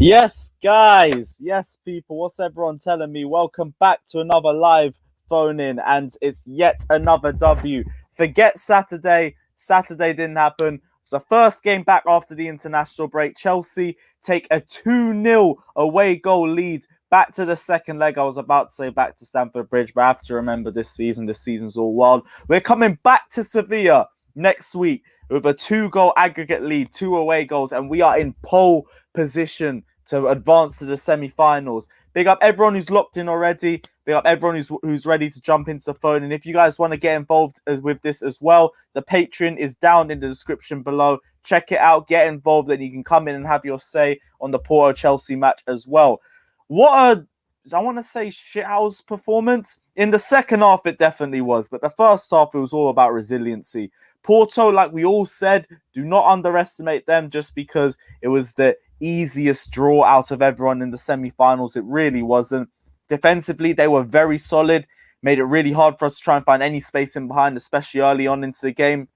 Yes, guys. Yes, people. What's everyone telling me? Welcome back to another live phone in, and it's yet another W. Forget Saturday. Saturday didn't happen. It's the first game back after the international break. Chelsea take a 2-0 away goal lead back to the second leg. I was about to say back to Stamford Bridge, but I have to remember this season. This season's all wild. We're coming back to Seville next week with a 2-goal aggregate lead, 2 away goals, and we are in pole position to advance to the semi-finals. Big up everyone who's locked in already. Big up everyone who's ready to jump into the phone. And if you guys want to get involved with this as well, the Patreon is down in the description below. Check it out, get involved, and you can come in and have your say on the Porto-Chelsea match as well. I want to say shithouse performance. In the second half, it definitely was. But the first half, it was all about resiliency. Porto, like we all said, do not underestimate them just because it was the easiest draw out of everyone in the semi-finals. It really wasn't. Defensively, they were very solid. Made it really hard for us to try and find any space in behind, especially early on into the game.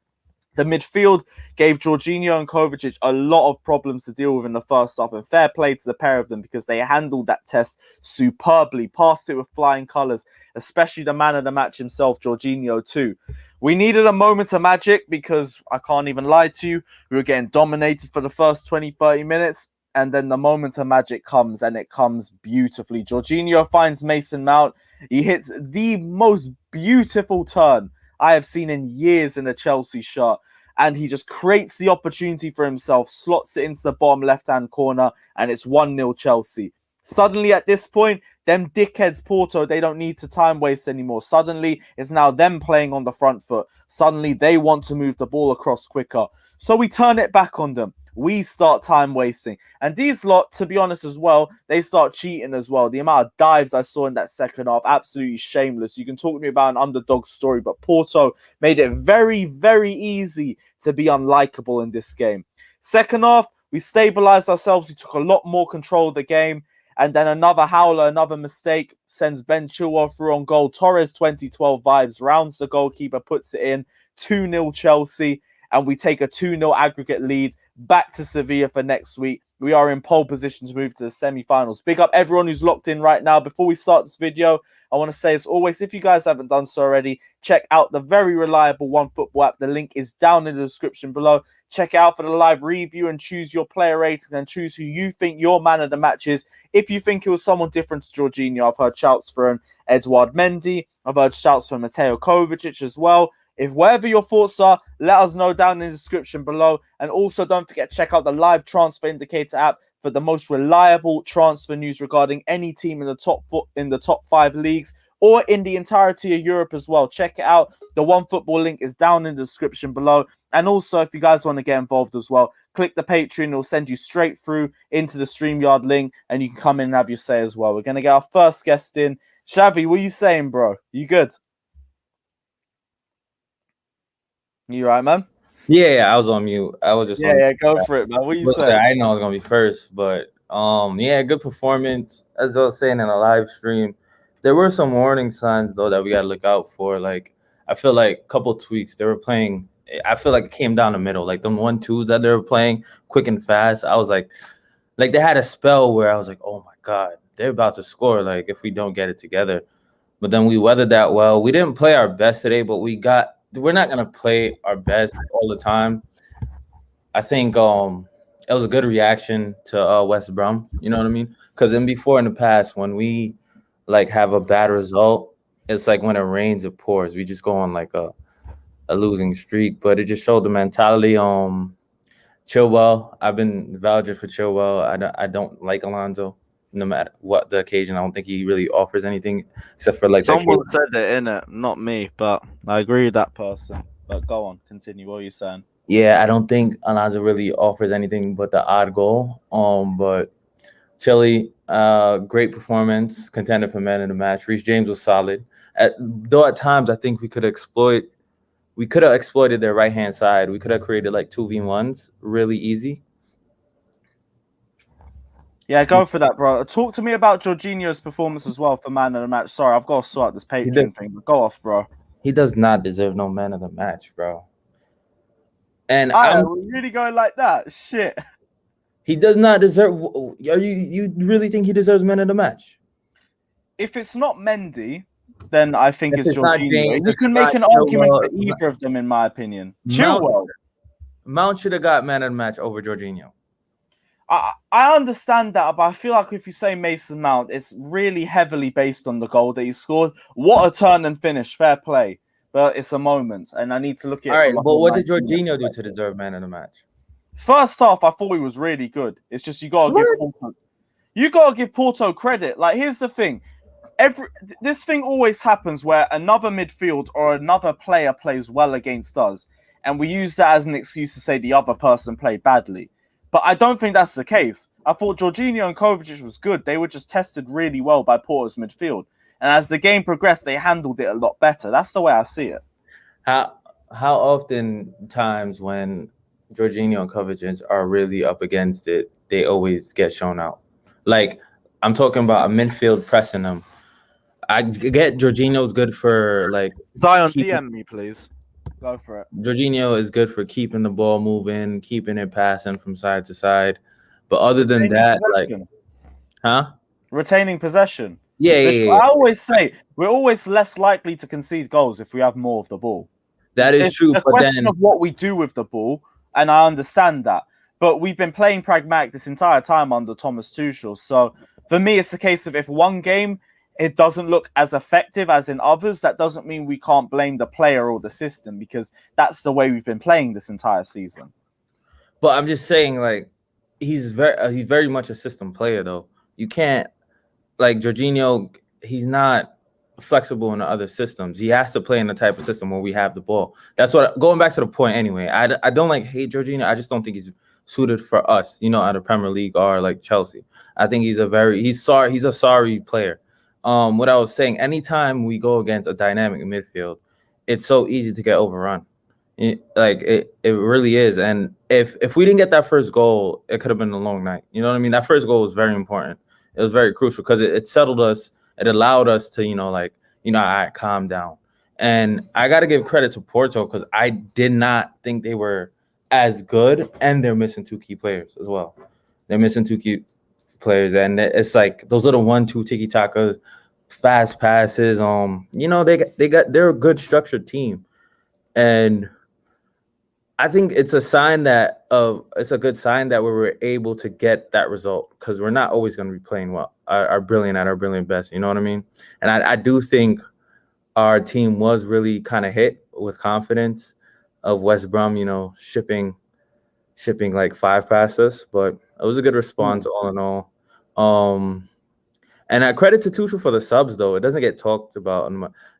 The midfield gave Jorginho and Kovacic a lot of problems to deal with in the first half, and fair play to the pair of them because they handled that test superbly, passed it with flying colours, especially the man of the match himself, Jorginho, too. We needed a moment of magic because, I can't even lie to you, we were getting dominated for the first 20, 30 minutes, and then the moment of magic comes, and it comes beautifully. Jorginho finds Mason Mount. He hits the most beautiful turn I have seen in years in a Chelsea shirt. And he just creates the opportunity for himself, slots it into the bottom left-hand corner, and it's 1-0 Chelsea. Suddenly, at this point, them dickheads Porto, they don't need to time waste anymore. Suddenly, it's now them playing on the front foot. Suddenly, they want to move the ball across quicker. So we turn it back on them. We start time wasting. And these lot, to be honest as well, they start cheating as well. The amount of dives I saw in that second half, absolutely shameless. You can talk to me about an underdog story, but Porto made it very, very easy to be unlikable in this game. Second half, we stabilized ourselves. We took a lot more control of the game. And then another howler, another mistake, sends Ben Chilwell through on goal. Torres 2012 vibes, rounds the goalkeeper, puts it in. 2-0 Chelsea. And we take a 2-0 aggregate lead back to Seville for next week. We are in pole position to move to the semi-finals. Big up everyone who's locked in right now. Before we start this video, I want to say, as always, if you guys haven't done so already, check out the very reliable OneFootball app. The link is down in the description below. Check it out for the live review and choose your player rating and choose who you think your man of the match is. If you think it was someone different to Jorginho, I've heard shouts from Edouard Mendy. I've heard shouts from Mateo Kovacic as well. If whatever your thoughts are, let us know down in the description below. And also don't forget to check out the live transfer indicator app for the most reliable transfer news regarding any team in the top 5 leagues or in the entirety of Europe as well. Check it out. The OneFootball link is down in the description below. And also, if you guys want to get involved as well, click the Patreon. It'll send you straight through into the StreamYard link, and you can come in and have your say as well. We're going to get our first guest in. Chevy, what are you saying, bro? You good? You right, man? Yeah, I was on mute. I was just go for it, man. What you saying? I didn't know I was gonna be first, but yeah, good performance. As I was saying in a live stream, there were some warning signs though that we gotta look out for. Like I feel like a couple tweaks. They were playing. I feel like it came down the middle. Like them 1-2s that they were playing quick and fast. I was like they had a spell where I was like, oh my god, they're about to score. Like if we don't get it together, but then we weathered that well. We didn't play our best today, but we're not gonna play our best all the time. I think it was a good reaction to West Brom. You know what I mean? Because in the past, when we like have a bad result, it's like when it rains, it pours. We just go on like a losing streak. But it just showed the mentality. Chilwell, I've been vouching for Chilwell. I don't like Alonso. No matter what the occasion, I don't think he really offers anything except for like someone said it, innit? Not me, but I agree with that person. But go on, continue. What are you saying? Yeah, I don't think Alonso really offers anything but the odd goal. But Chile, great performance, contender for man in the match. Reece James was solid. Though at times I think we could have exploited their right hand side. We could have created like 2v1s really easy. Yeah, go for that, bro. Talk to me about Jorginho's performance as well for man of the match. Sorry, I've got to sort this Patreon thing, but go off, bro. He does not deserve no man of the match, bro. And we're really going like that? Shit. He does not deserve. You really think he deserves man of the match? If it's not Mendy, then I think If it's it's not Jorginho. James, And you if can it's make not an argument Chilwell, for either of them, in my opinion. Mount Chilwell. Mount should have got man of the match over Jorginho. I understand that, but I feel like if you say Mason Mount, it's really heavily based on the goal that he scored. What a turn and finish, fair play. But it's a moment, and I need to look at All it right, from a but whole what did 19 Jorginho do to perspective. deserve man of the match? First half, I thought he was really good. It's just you gotta give Porto credit. Like, here's the thing. This thing always happens where another midfield or another player plays well against us, and we use that as an excuse to say the other person played badly. But I don't think that's the case. I thought Jorginho and Kovacic was good. They were just tested really well by Porto's midfield. And as the game progressed, they handled it a lot better. That's the way I see it. How often times when Jorginho and Kovacic are really up against it, they always get shown out. Like, I'm talking about a midfield pressing them. I get Jorginho's good for like Zion, DM me, please. Go for it. Jorginho is good for keeping the ball moving, keeping it passing from side to side. But other than that, possession. Retaining possession. Yeah. I always say we're always less likely to concede goals if we have more of the ball. That is true. It's a question of what we do with the ball, and I understand that. But we've been playing pragmatic this entire time under Thomas Tuchel. So for me, it's a case of if one game it doesn't look as effective as in others, that doesn't mean we can't blame the player or the system, because that's the way we've been playing this entire season. But I'm just saying, like, he's very much a system player, though. You can't, like, Jorginho, he's not flexible in the other systems. He has to play in the type of system where we have the ball. That's what, going back to the point anyway, I don't hate Jorginho. I just don't think he's suited for us, out of Premier League or like Chelsea. I think he's a sorry player. What I was saying, anytime we go against a dynamic midfield, it's so easy to get overrun. It really is. And if we didn't get that first goal, it could have been a long night. You know what I mean? That first goal was very important. It was very crucial because it settled us. It allowed us to, calm down. And I got to give credit to Porto because I did not think they were as good, and they're missing two key players as well. They're missing two key players, and it's like those little 1-2 tiki-taka, fast passes. They're a good structured team, and I think it's a sign it's a good sign that we were able to get that result, because we're not always going to be playing well, our brilliant best. You know what I mean? And I do think our team was really kind of hit with confidence of West Brom, shipping like 5 past us, but it was a good response all in all. And I credit to Tuchel for the subs, though. It doesn't get talked about.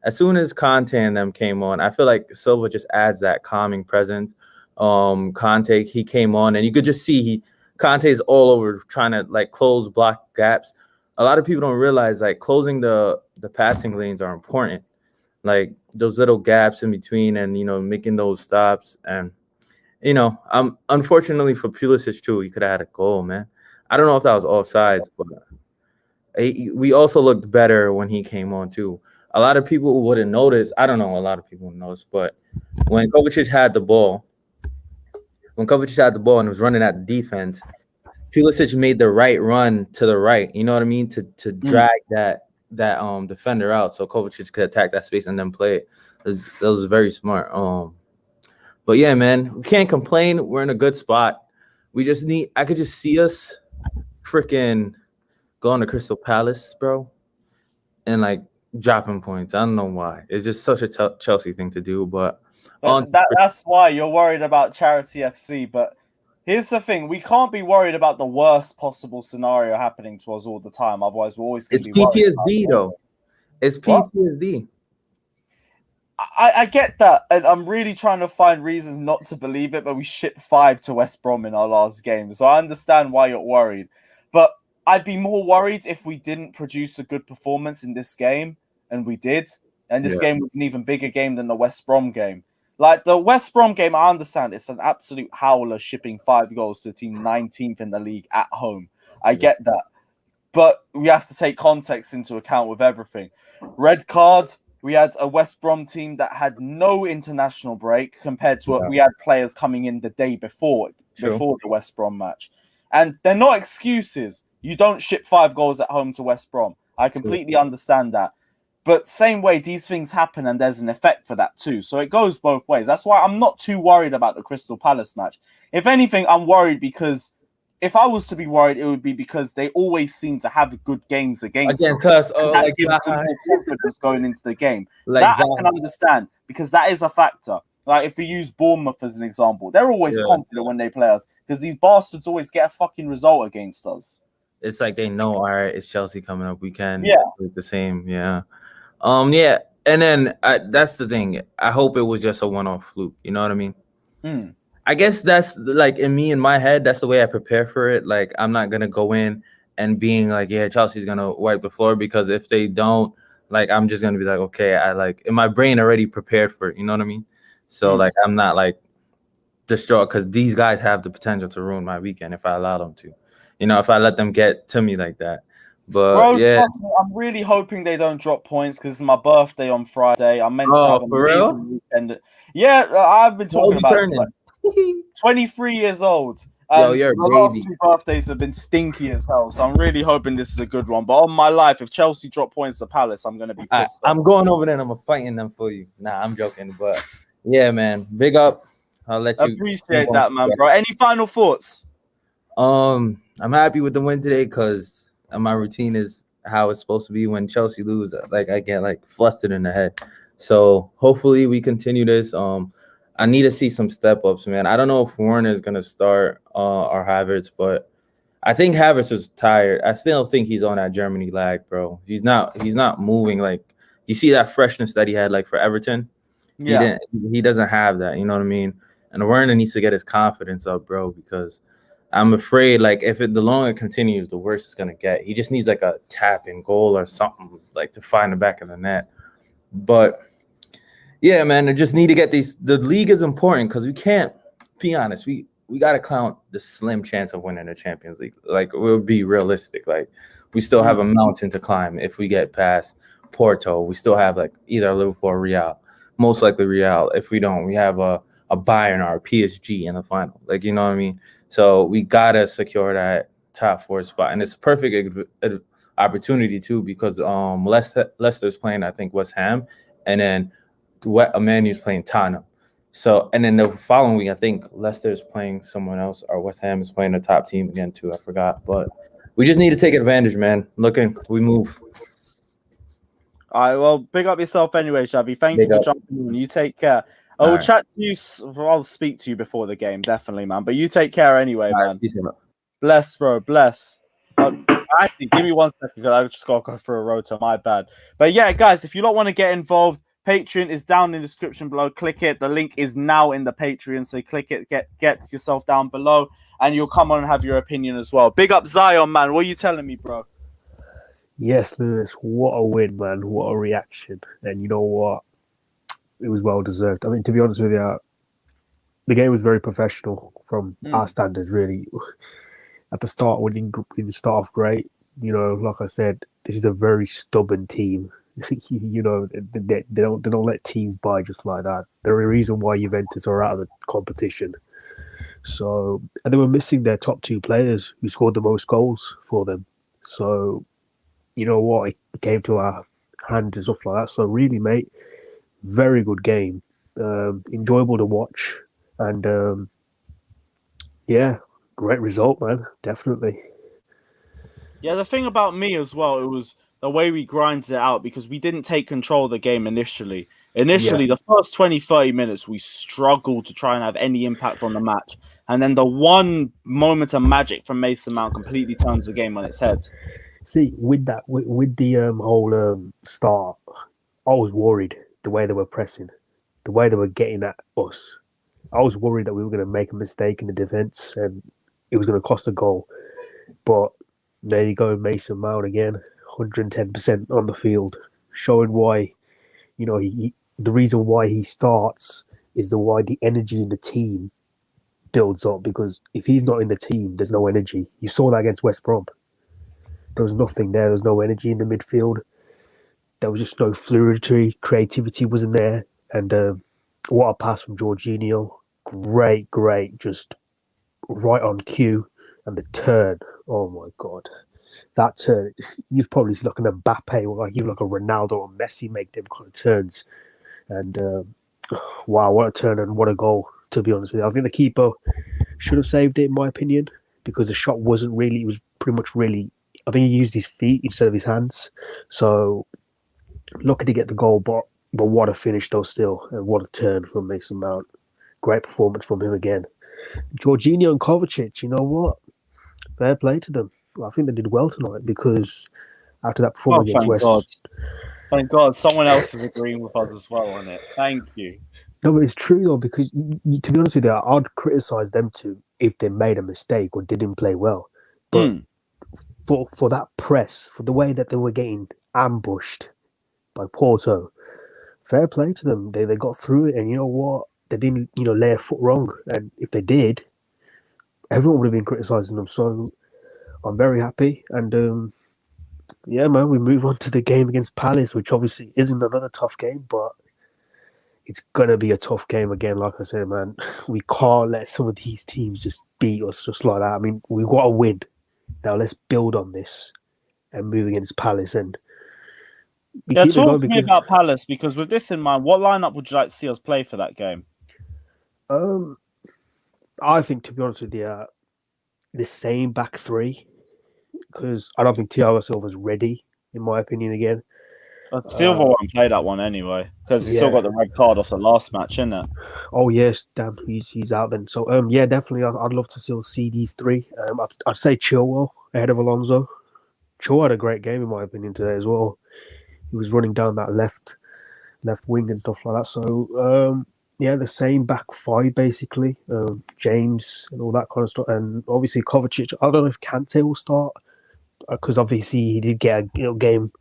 As soon as Conte and them came on, I feel like Silva just adds that calming presence. Conte, he came on, and you could just see Conte's all over trying to close block gaps. A lot of people don't realize closing the passing lanes are important. Those little gaps in between, and making those stops. And unfortunately for Pulisic too, he could have had a goal, man. I don't know if that was offsides, but we also looked better when he came on too. A lot of people wouldn't notice. I don't know. A lot of people wouldn't notice, but when Kovacic had the ball and was running at the defense, Pulisic made the right run to the right. You know what I mean? To drag that defender out, so Kovacic could attack that space and then play it. That was very smart. But yeah, man, we can't complain. We're in a good spot. I could just see us freaking going to Crystal Palace, bro, and dropping points. I don't know why. It's just such a Chelsea thing to do, but that's why you're worried about Charity FC. But here's the thing: we can't be worried about the worst possible scenario happening to us all the time. Otherwise, we're always going to be worried. It's PTSD, though. It's PTSD. I get that, and I'm really trying to find reasons not to believe it, but we shipped 5 to West Brom in our last game, so I understand why you're worried. But I'd be more worried if we didn't produce a good performance in this game, and we did. And this game was an even bigger game than the West Brom game. The West Brom game, I understand it's an absolute howler, shipping 5 goals to the team 19th in the league at home. I get that. But we have to take context into account with everything. Red card. We had a West Brom team that had no international break compared to we had players coming in the day before the West Brom match. And they're not excuses. You don't ship 5 goals at home to West Brom. I completely understand that. But same way, these things happen and there's an effect for that too. So it goes both ways. That's why I'm not too worried about the Crystal Palace match. If anything, I'm worried because if I was to be worried, it would be because they always seem to have good games against them. Because That gives them more confidence going into the game. I can understand because that is a factor. Like if we use Bournemouth as an example, they're always confident when they play us because these bastards always get a fucking result against us. It's like they know, all right, it's Chelsea coming up. We can do the same. Yeah. And then that's the thing. I hope it was just a one-off fluke. You know what I mean? I guess that's like in my head, that's the way I prepare for it. Like I'm not gonna go in and being like, yeah, Chelsea's gonna wipe the floor, because if they don't, like I'm just gonna be like, okay, I like in my brain already prepared for it. You know what I mean? So like I'm not like distraught because these guys have the potential to ruin my weekend if I allow them to. You know, if I let them get to me like that. But bro, yeah, trust me, I'm really hoping they don't drop points because it's my birthday on Friday. I'm meant to have an amazing weekend. Yeah, I've been talking about it. 23 years old. And you're the last 2 birthdays have been stinky as hell. So I'm really hoping this is a good one. But on my life, if Chelsea drop points to Palace, I'm gonna be pissed off. I'm going over there and I'm fighting them for you. Nah, I'm joking. But yeah, man, big up. I'll let you appreciate that, man, bro. Any final thoughts? I'm happy with the win today because my routine is how it's supposed to be when Chelsea lose. Like I get like flustered in the head. So hopefully we continue this. I need to see some step ups, man. I don't know if Werner is gonna start or Havertz, but I think Havertz is tired. I still think he's on that Germany lag, bro. He's not moving. Like you see that freshness that he had like for Everton. Yeah. He doesn't have that, you know what I mean? And Werner needs to get his confidence up, bro, because I'm afraid like the longer it continues, the worse it's gonna get. He just needs like a tap in goal or something like to find the back of the net. But yeah, man, I just need to get these. The league is important because we can't be honest. We got to count the slim chance of winning the Champions League. Like we'll be realistic. Like we still have a mountain to climb if we get past Porto. We still have like either Liverpool or Real. Most likely Real. If we don't, we have a Bayern or a PSG in the final. Like you know what I mean. So we gotta secure that top 4 spot, and it's a perfect opportunity too because Leicester's playing I think West Ham, and then Manu's playing Tottenham. So, and then the following week, I think Leicester's playing someone else, or West Ham is playing a top team again too. I forgot, but we just need to take advantage, man. We move. All right, well, big up yourself anyway, Chevy. Thank you for jumping on. You take care. I will chat to you. I'll speak to you before the game, definitely, man. But you take care anyway, man. Bless, bro. Bless. Actually, give me 1 second because I just got to go through a rotor. My bad. But yeah, guys, if you don't want to get involved, Patreon is down in the description below. Click it. The link is now in the Patreon. So click it. Get yourself down below and you'll come on and have your opinion as well. Big up Zion, man. What are you telling me, bro? Yes, Lewis. What a win, man. What a reaction. And you know what? It was well deserved. I mean, to be honest with you, the game was very professional from our standards, really. At the start, we didn't start off great. You know, like I said, this is a very stubborn team. You know, they don't let teams buy just like that. They're a reason why Juventus are out of the competition. So, and they were missing their top 2 players who scored the most goals for them. So, you know what? It came to our hand and stuff like that. So, really, mate, very good game. Enjoyable to watch. And, yeah, great result, man. Definitely. Yeah, the thing about me as well, it was the way we grinded it out because we didn't take control of the game initially. The first 20, 30 minutes, we struggled to try and have any impact on the match. And then the one moment of magic from Mason Mount completely turns the game on its head. See, with the whole start, I was worried the way they were pressing, the way they were getting at us. I was worried that we were going to make a mistake in the defence and it was going to cost a goal. But there you go, Mason Mount again, 110% on the field, showing why, you know, the reason why he starts is why the energy in the team builds up. Because if he's not in the team, there's no energy. You saw that against West Brom. There was nothing there. There was no energy in the midfield. There was just no fluidity. Creativity wasn't there. And what a pass from Jorginho. Great, just right on cue. And the turn, oh my God. That turn, you'd probably see like an Mbappe or like even like a Ronaldo or Messi make them kind of turns. And wow, what a turn and what a goal, to be honest with you. I think the keeper should have saved it, in my opinion, because the shot wasn't really, it was pretty much really, I think he used his feet instead of his hands. So lucky to get the goal, but what a finish though still, and what a turn from Mason Mount. Great performance from him again. Jorginho and Kovacic, you know what? Fair play to them. I think they did well tonight because after that performance against thank West... God. Thank God. Someone else is agreeing with us as well on it. Thank you. No, but it's true though, because to be honest with you, I'd criticise them too if they made a mistake or didn't play well. But for that press, for the way that they were getting ambushed by Porto, fair play to them. They got through it, and you know what? They didn't, lay a foot wrong. And if they did, everyone would have been criticising them. So I'm very happy. And yeah, man, we move on to the game against Palace, which obviously isn't another tough game, but it's gonna be a tough game again. Like I said, man, we can't let some of these teams just beat us just like that. I mean, we've got to win. Now let's build on this and move against Palace. And talk to me about Palace, because with this in mind, what lineup would you like to see us play for that game? I think, to be honest with you, the same back three, because I don't think Thiago Silva's ready, in my opinion, again. Silva won't play that one anyway, because he's still got the red card off the last match, isn't it? Oh yes, damn, he's out then. So yeah, definitely, I'd love to still see these three. I'd say Chilwell ahead of Alonso. Chilwell had a great game, in my opinion, today as well. He was running down that left wing and stuff like that. So yeah, the same back five basically. James and all that kind of stuff, and obviously Kovacic. I don't know if Kante will start, because obviously he did get a game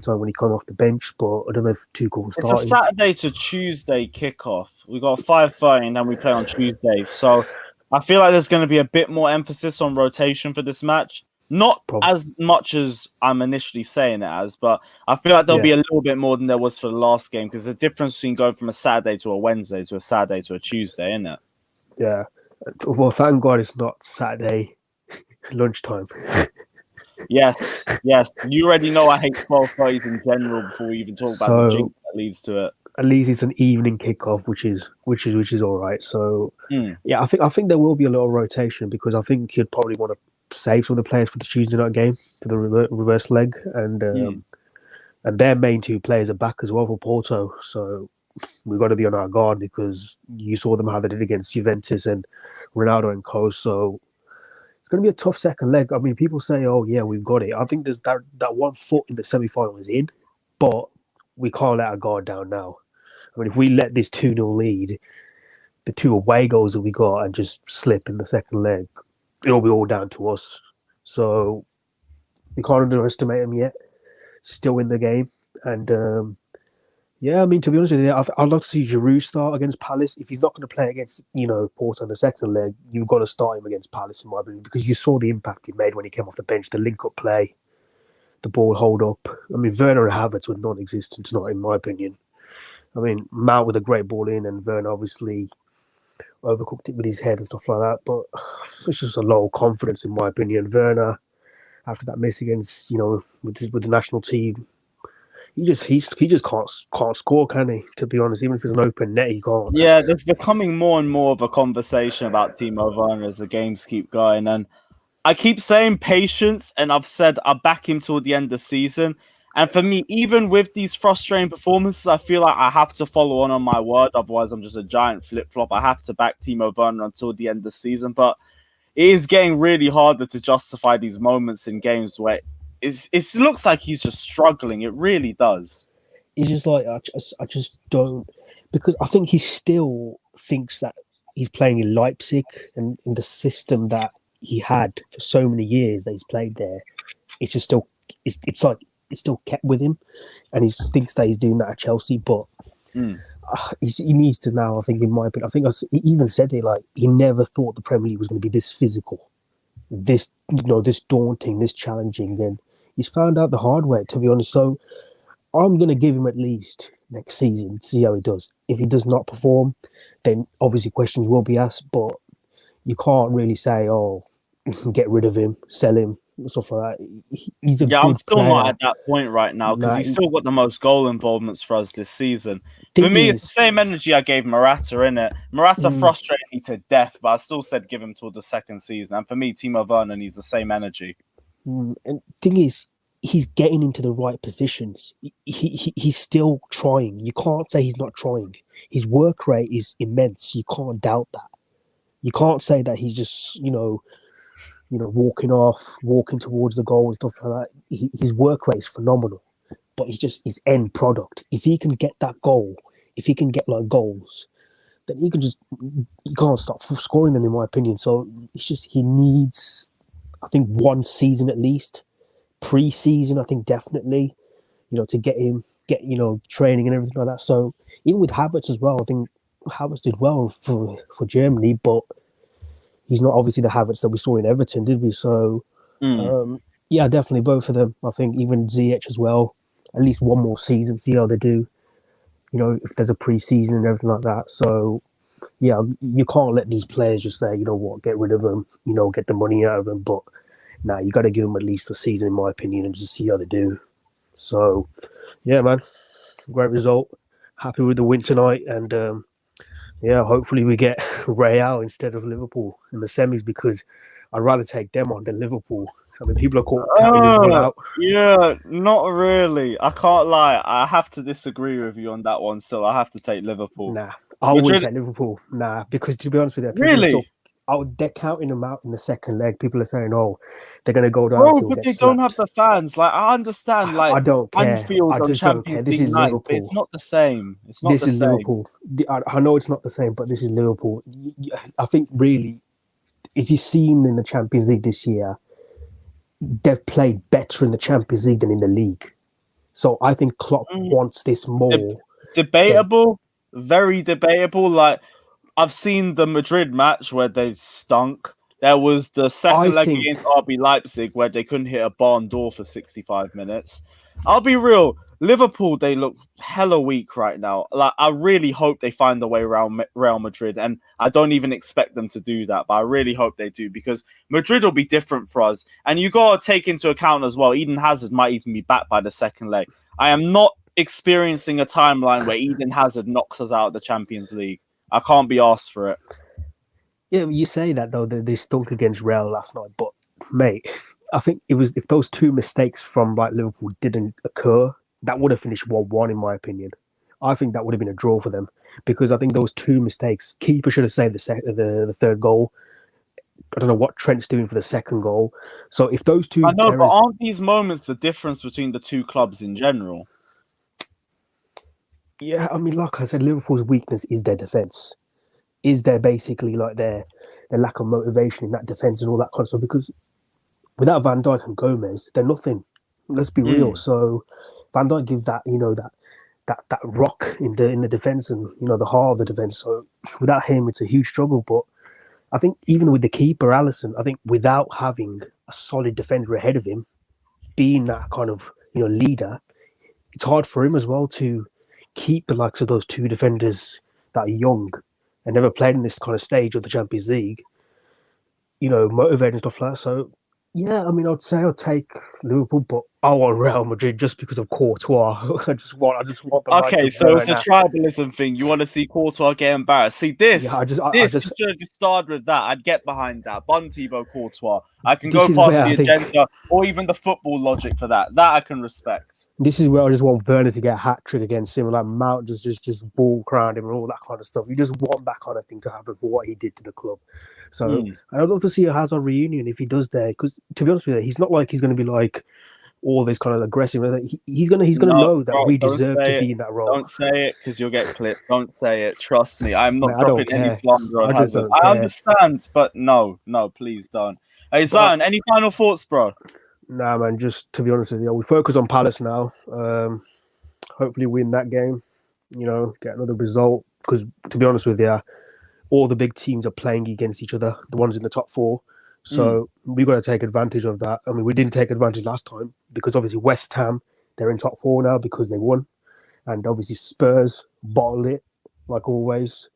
time when he came off the bench, but I don't know if Tuchel will start. It's a Saturday to Tuesday kickoff. We got 5:30 and then we play on Tuesday. So I feel like there's going to be a bit more emphasis on rotation for this match. Not as much as I'm initially saying it as, but I feel like there'll be a little bit more than there was for the last game, because the difference between going from a Saturday to a Wednesday to a Saturday to a Tuesday, isn't it? Yeah. Well, thank God it's not Saturday lunchtime. Yes. You already know I hate 12:30s in general before we even talk about the jinx that leads to it. At least it's an evening kickoff, which is all right. So yeah, I think there will be a little rotation, because I think you'd probably want to save some of the players for the Tuesday night game for the reverse leg, and their main two players are back as well for Porto. So we've got to be on our guard, because you saw them how they did against Juventus and Ronaldo and co. So it's going to be a tough second leg. I mean, people say, "Oh yeah, we've got it." I think there's that 1 foot in the semi-final is in, but we can't let our guard down now. I mean, if we let this 2-0 lead, the 2 away goals that we got, and just slip in the second leg, it'll be all down to us. So we can't underestimate them yet. Still in the game. And yeah, I mean, to be honest with you, I'd love to see Giroud start against Palace. If he's not going to play against, Porto in the second leg, you've got to start him against Palace, in my opinion, because you saw the impact he made when he came off the bench, the link-up play, the ball hold-up. I mean, Werner and Havertz were non-existent tonight, in my opinion. I mean, Mount with a great ball in, and Werner obviously overcooked it with his head and stuff like that. But it's just a low confidence, in my opinion. Werner, after that miss against, with the national team, he just can't score, can he? To be honest, even if it's an open net, he can't. Yeah, there's becoming more and more of a conversation about Timo Werner as the games keep going, and I keep saying patience, and I've said I back him till the end of the season. And for me, even with these frustrating performances, I feel like I have to follow on my word. Otherwise, I'm just a giant flip-flop. I have to back Timo Werner until the end of the season. But it is getting really harder to justify these moments in games where it looks like he's just struggling. It really does. He's just like, I just don't... Because I think he still thinks that he's playing in Leipzig, and in the system that he had for so many years that he's played there, it's just still... It's like... It's still kept with him, and he thinks that he's doing that at Chelsea. But he needs to now. I think, in my opinion, he even said it, like, he never thought the Premier League was going to be this physical, this this daunting, this challenging. And he's found out the hard way, to be honest. So I'm going to give him at least next season to see how he does. If he does not perform, then obviously questions will be asked. But you can't really say, "Oh, get rid of him, sell him, stuff like that. He's a Yeah, good I'm still player. not at that point right now because Nah, he's still got the most goal involvements for us this season. For thing me, it's the is, same energy I gave Morata, innit? Morata frustrated me to death, but I still said give him till the second season. And for me, Timo Werner needs the same energy. and thing is, he's getting into the right positions. He's still trying. You can't say he's not trying. His work rate is immense. You can't doubt that. You can't say that he's just, walking towards the goal and stuff like that. His work rate is phenomenal, but it's just his end product. If he can get that goal, if he can get like goals, then you can't stop scoring them, in my opinion. So it's just he needs, I think, one season at least, pre-season. I think definitely, to get training and everything like that. So even with Havertz as well, I think Havertz did well for Germany, but he's not obviously the Havertz that we saw in Everton, did we? So, yeah, definitely both of them. I think even Ziyech as well. At least one more season, see how they do. If there's a pre-season and everything like that. So, yeah, you can't let these players just say, get rid of them, get the money out of them. But now you got to give them at least a season, in my opinion, and just see how they do. So, yeah, man, great result. Happy with the win tonight, and yeah, hopefully we get Real instead of Liverpool in the semis, because I'd rather take them on than Liverpool. I mean, people are counting Liverpool out. Yeah, not really. I can't lie. I have to disagree with you on that one. So I have to take Liverpool. Nah, I wouldn't take Liverpool. Nah, because to be honest with you, really, they're counting them out in the second leg. People are saying, "Oh, they're going to go down." bro, but they don't have the fans. Like, I understand. Like, I don't care. Anfield I on just don't care. Champions This League is night, Liverpool. but it's not the same. It's not this the is same. Liverpool. I know it's not the same, but this is Liverpool. I think really, if you've seen in the Champions League this year, they've played better in the Champions League than in the league. So I think Klopp wants this more. Debatable, very debatable. Like, I've seen the Madrid match where they stunk. There was the second leg against RB Leipzig where they couldn't hit a barn door for 65 minutes. I'll be real. Liverpool, they look hella weak right now. Like, I really hope they find the way around Real Madrid, and I don't even expect them to do that, but I really hope they do, because Madrid will be different for us. And you got to take into account as well, Eden Hazard might even be back by the second leg. I am not experiencing a timeline where Eden Hazard knocks us out of the Champions League. I can't be asked for it. Yeah, you say that though, they stunk against Real last night, but mate, I think it was, if those two mistakes from Liverpool didn't occur, that would have finished 1-1 in my opinion. I think that would have been a draw for them, because I think those two mistakes, keeper should have saved the third goal. I don't know what Trent's doing for the second goal. So if those two, I know, but aren't these moments the difference between the two clubs in general? Yeah, I mean, like I said, Liverpool's weakness is their defense. Is there basically their lack of motivation in that defense and all that kind of stuff? Because without Van Dijk and Gomez, they're nothing. Let's be real. So Van Dijk gives that that rock in the defense and the heart of the defense. So without him, it's a huge struggle. But I think even with the keeper, Alisson, I think without having a solid defender ahead of him, being that kind of leader, it's hard for him as well to keep the likes of those two defenders that are young and never played in this kind of stage of the Champions League, motivated and stuff like that. So, yeah, I mean, I'd say I'll take Liverpool, but I want Real Madrid just because of Courtois. I just want the okay, so it's a tribalism thing. You want to see Courtois get embarrassed. See, this you should have started with that. I'd get behind that. Bun Thibaut Courtois. I can go past the agenda or even the football logic for that. That I can respect. This is where I just want Werner to get a hat-trick against him, like Mount just ball around him and all that kind of stuff. You just want that kind of thing to happen for what he did to the club. So I'd love to see a Hazard reunion if he does there, because to be honest with you, he's not like he's going to be like all this kind of aggressive. He's gonna know that we deserve to be in that role. Don't say it because you'll get clipped. Don't say it. Trust me, I'm not dropping any slander on Hazard. I understand, but no, please don't. Hey, Zion, any final thoughts, bro? Nah, man. Just to be honest with you, we focus on Palace now. Hopefully, win that game. Get another result. Because to be honest with you, all the big teams are playing against each other. The ones in the top four. So we've got to take advantage of that. I mean, we didn't take advantage last time because obviously West Ham, they're in top four now because they won. And obviously Spurs bottled it, like always.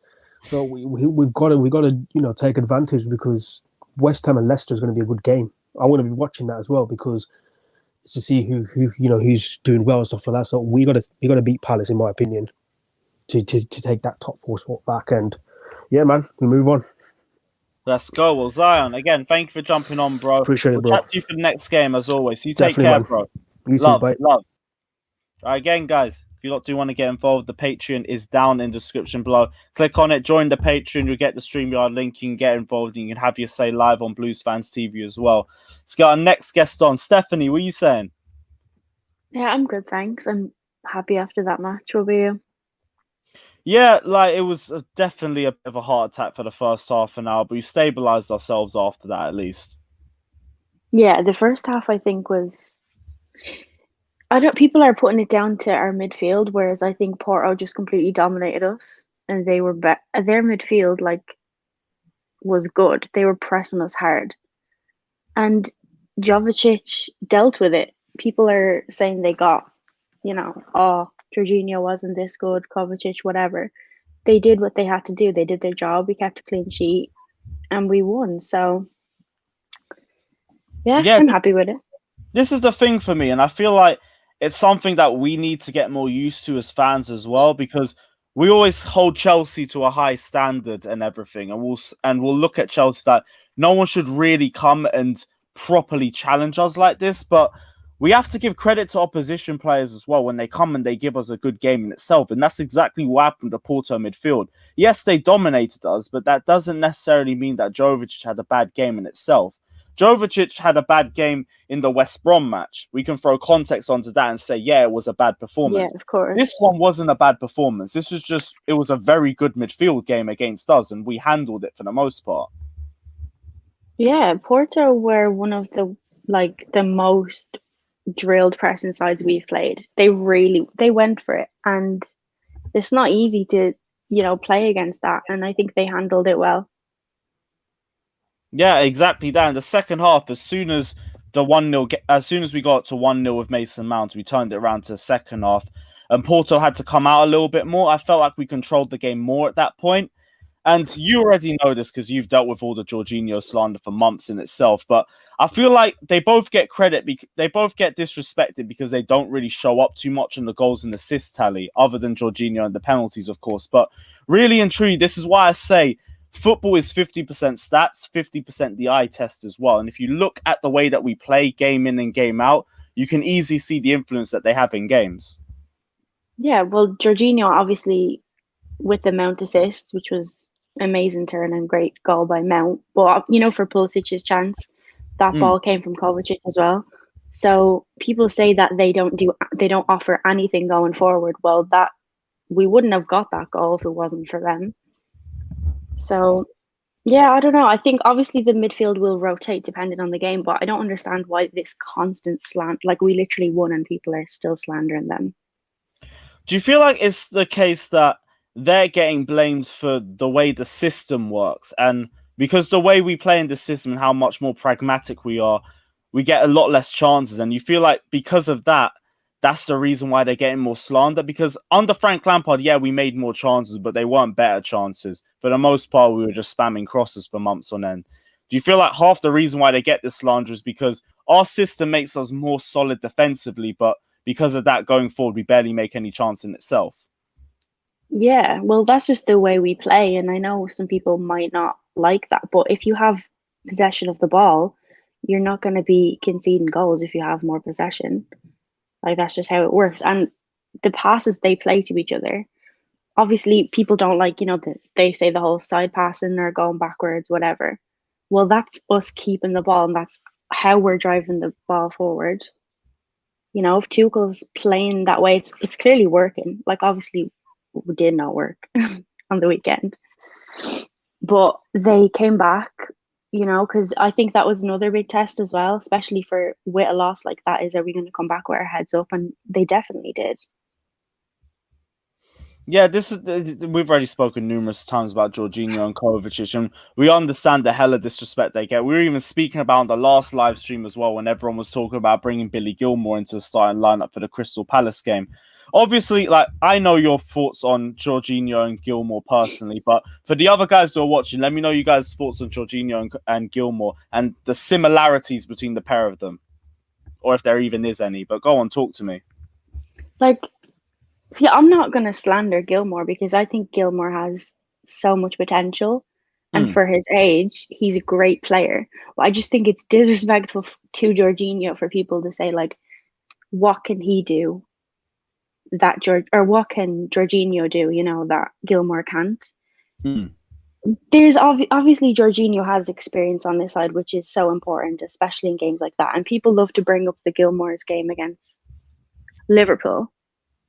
So we've got to take advantage, because West Ham and Leicester is going to be a good game. I want to be watching that as well because it's to see who's doing well and stuff like that. So we got to beat Palace, in my opinion, to take that top 4 spot back. And yeah, man, we move on. Let's go. Well, Zion, again, thank you for jumping on, bro. Appreciate it, bro. We'll chat to you for the next game, as always. You Definitely, take care, man. bro. You too, Love. bye. All right, again, guys, if you lot do want to get involved, the Patreon is down in the description below. Click on it, join the Patreon. You'll get the StreamYard link. You can get involved. And you can have your say live on Blues Fans TV as well. Let's get our next guest on. Stephanie, what are you saying? Yeah, I'm good, thanks. I'm happy after that match. What about you? Yeah, like it was definitely a bit of a heart attack for the first half an hour, but we stabilised ourselves after that at least. Yeah, the first half I think was. People are putting it down to our midfield, whereas I think Porto just completely dominated us, and they were their midfield was good. They were pressing us hard, and Jovicic dealt with it. People are saying they got, Jorginho wasn't this good, Kovacic, whatever. They did what they had to do. They did their job. We kept a clean sheet, and we won. So, yeah, I'm happy with it. This is the thing for me, and I feel like it's something that we need to get more used to as fans as well, because we always hold Chelsea to a high standard and everything, and we'll look at Chelsea that no one should really come and properly challenge us like this, but we have to give credit to opposition players as well when they come and they give us a good game in itself, and that's exactly what happened to Porto midfield. Yes, they dominated us, but that doesn't necessarily mean that Jovicic had a bad game in itself. Jovicic had a bad game in the West Brom match. We can throw context onto that and say, yeah, it was a bad performance. Yeah, of course. This one wasn't a bad performance. It was a very good midfield game against us, and we handled it for the most part. Yeah, Porto were one of the most drilled pressing sides we've played. They went for it, and it's not easy to, play against that, and I think they handled it well. Yeah, exactly that. In the second half, as soon as we got to 1-0 with Mason Mount, we turned it around to the second half, and Porto had to come out a little bit more. I felt like we controlled the game more at that point. And you already know this because you've dealt with all the Jorginho slander for months in itself. But I feel like they both get credit. They both get disrespected because they don't really show up too much in the goals and assist tally, other than Jorginho and the penalties, of course. But really and truly, this is why I say football is 50% stats, 50% the eye test as well. And if you look at the way that we play game in and game out, you can easily see the influence that they have in games. Yeah, well, Jorginho obviously with the Mount assist, which was amazing turn and great goal by Mount. But, for Pulisic's chance, that ball came from Kovacic as well. So people say that they don't offer anything going forward. Well, that we wouldn't have got that goal if it wasn't for them. So, yeah, I don't know. I think obviously the midfield will rotate depending on the game, but I don't understand why this constant slant. We literally won and people are still slandering them. Do you feel like it's the case that they're getting blamed for the way the system works? And because the way we play in the system and how much more pragmatic we are, we get a lot less chances. And you feel like because of that, that's the reason why they're getting more slander. Because under Frank Lampard, yeah, we made more chances, but they weren't better chances. For the most part, we were just spamming crosses for months on end. Do you feel like half the reason why they get this slander is because our system makes us more solid defensively, but because of that, going forward, we barely make any chance in itself? Yeah, well, that's just the way we play. And I know some people might not like that, but if you have possession of the ball, you're not going to be conceding goals if you have more possession. That's just how it works. And the passes they play to each other, obviously people don't like, they say the whole side passing or going backwards, whatever. Well, that's us keeping the ball, and that's how we're driving the ball forward. If Tuchel's playing that way, it's clearly working. Obviously, it did not work on the weekend. But they came back, because I think that was another big test as well, especially with a loss like that, are we going to come back with our heads up? And they definitely did. Yeah, we've already spoken numerous times about Jorginho and Kovacic, and we understand the hell of disrespect they get. We were even speaking about on the last live stream as well, when everyone was talking about bringing Billy Gilmour into the starting lineup for the Crystal Palace game. obviously, like, I know your thoughts on Jorginho and Gilmour personally, but for the other guys who are watching, let me know you guys' thoughts on Jorginho and Gilmour and the similarities between the pair of them, or if there even is any. But go on, talk to me. Like, see, I'm not going to slander Gilmour because I think Gilmour has so much potential. And for his age, he's a great player. But I just think it's disrespectful to Jorginho for people to say, like, what can he do that what can Jorginho do, you know, that Gilmour can't? There's obviously Jorginho has experience on this side, which is so important, especially in games like that. And people love to bring up the Gilmour's game against Liverpool,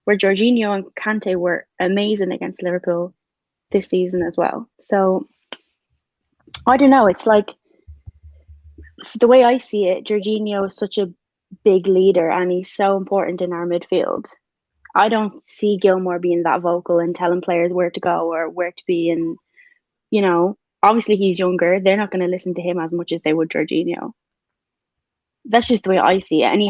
where Jorginho and Kante were amazing against Liverpool this season as well. So I don't know. It's like, the way I see it, Jorginho is such a big leader and he's so important in our midfield. I don't see Gilmour being that vocal and telling players where to go or where to be. And, you know, obviously he's younger. They're not going to listen to him as much as they would Jorginho. That's just the way I see it. And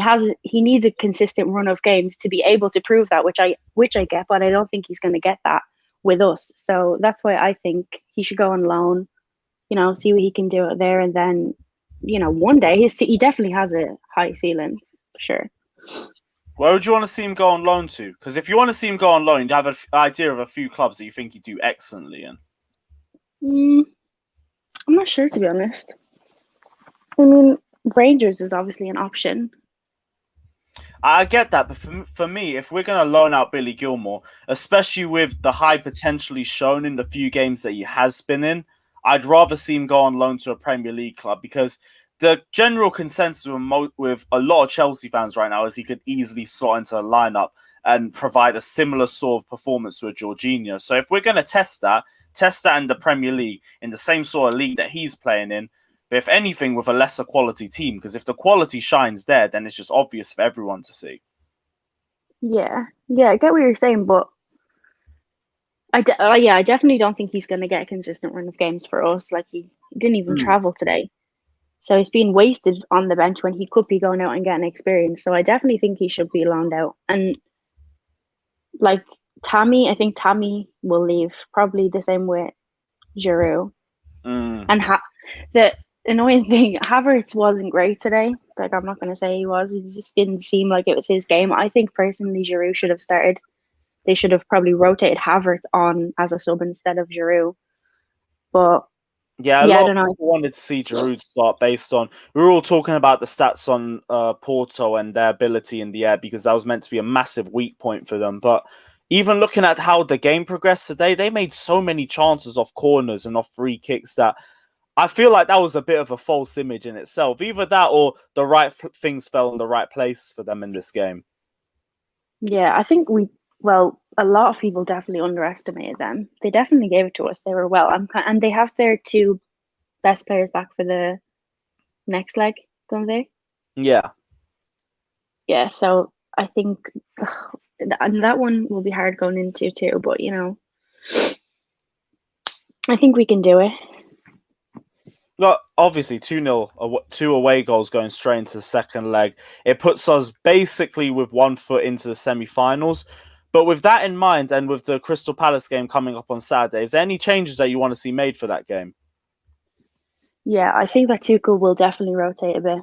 he needs a consistent run of games to be able to prove that, which I get, but I don't think he's going to get that with us. So that's why I think he should go on loan, you know, see what he can do out there. And then, you know, one day he definitely has a high ceiling, for sure. Where would you want to see him go on loan to? Because if you want to see him go on loan, you have an idea of a few clubs that you think he'd do excellently in. I'm not sure, to be honest. I mean, Rangers is obviously an option. I get that, but for me, if we're going to loan out Billy Gilmour, especially with the high potential he's shown in the few games that he has been in, I'd rather see him go on loan to a Premier League club, because the general consensus with a lot of Chelsea fans right now is he could easily slot into a lineup and provide a similar sort of performance to a Jorginho. So if we're going to test that in the Premier League, in the same sort of league that he's playing in, but if anything, with a lesser quality team, because if the quality shines there, then it's just obvious for everyone to see. Yeah, I get what you're saying, but I definitely don't think he's going to get a consistent run of games for us. Like, he didn't even travel today. So he's been wasted on the bench when he could be going out and getting experience. So I definitely think he should be loaned out. And like I think Tammy will leave, probably the same with Giroud. And the annoying thing, Havertz wasn't great today. Like, I'm not going to say he was. It just didn't seem like it was his game. I think personally Giroud should have started. They should have probably rotated Havertz on as a sub instead of Giroud. But yeah, a lot of people wanted to see Giroud start based on... We were all talking about the stats on Porto and their ability in the air, because that was meant to be a massive weak point for them. But even looking at how the game progressed today, they made so many chances off corners and off free kicks that I feel like that was a bit of a false image in itself. Either that or the right things fell in the right place for them in this game. Yeah, I think a lot of people definitely underestimated them. They definitely gave it to us. They were well. And they have their two best players back for the next leg, don't they? Yeah. Yeah, so I think that one will be hard going into too. But, you know, I think we can do it. Look, obviously 2-0, 2 away goals going straight into the second leg. It puts us basically with 1 foot into the semi-finals. But with that in mind, and with the Crystal Palace game coming up on Saturday, is there any changes that you want to see made for that game? Yeah, I think that Tuchel will definitely rotate a bit.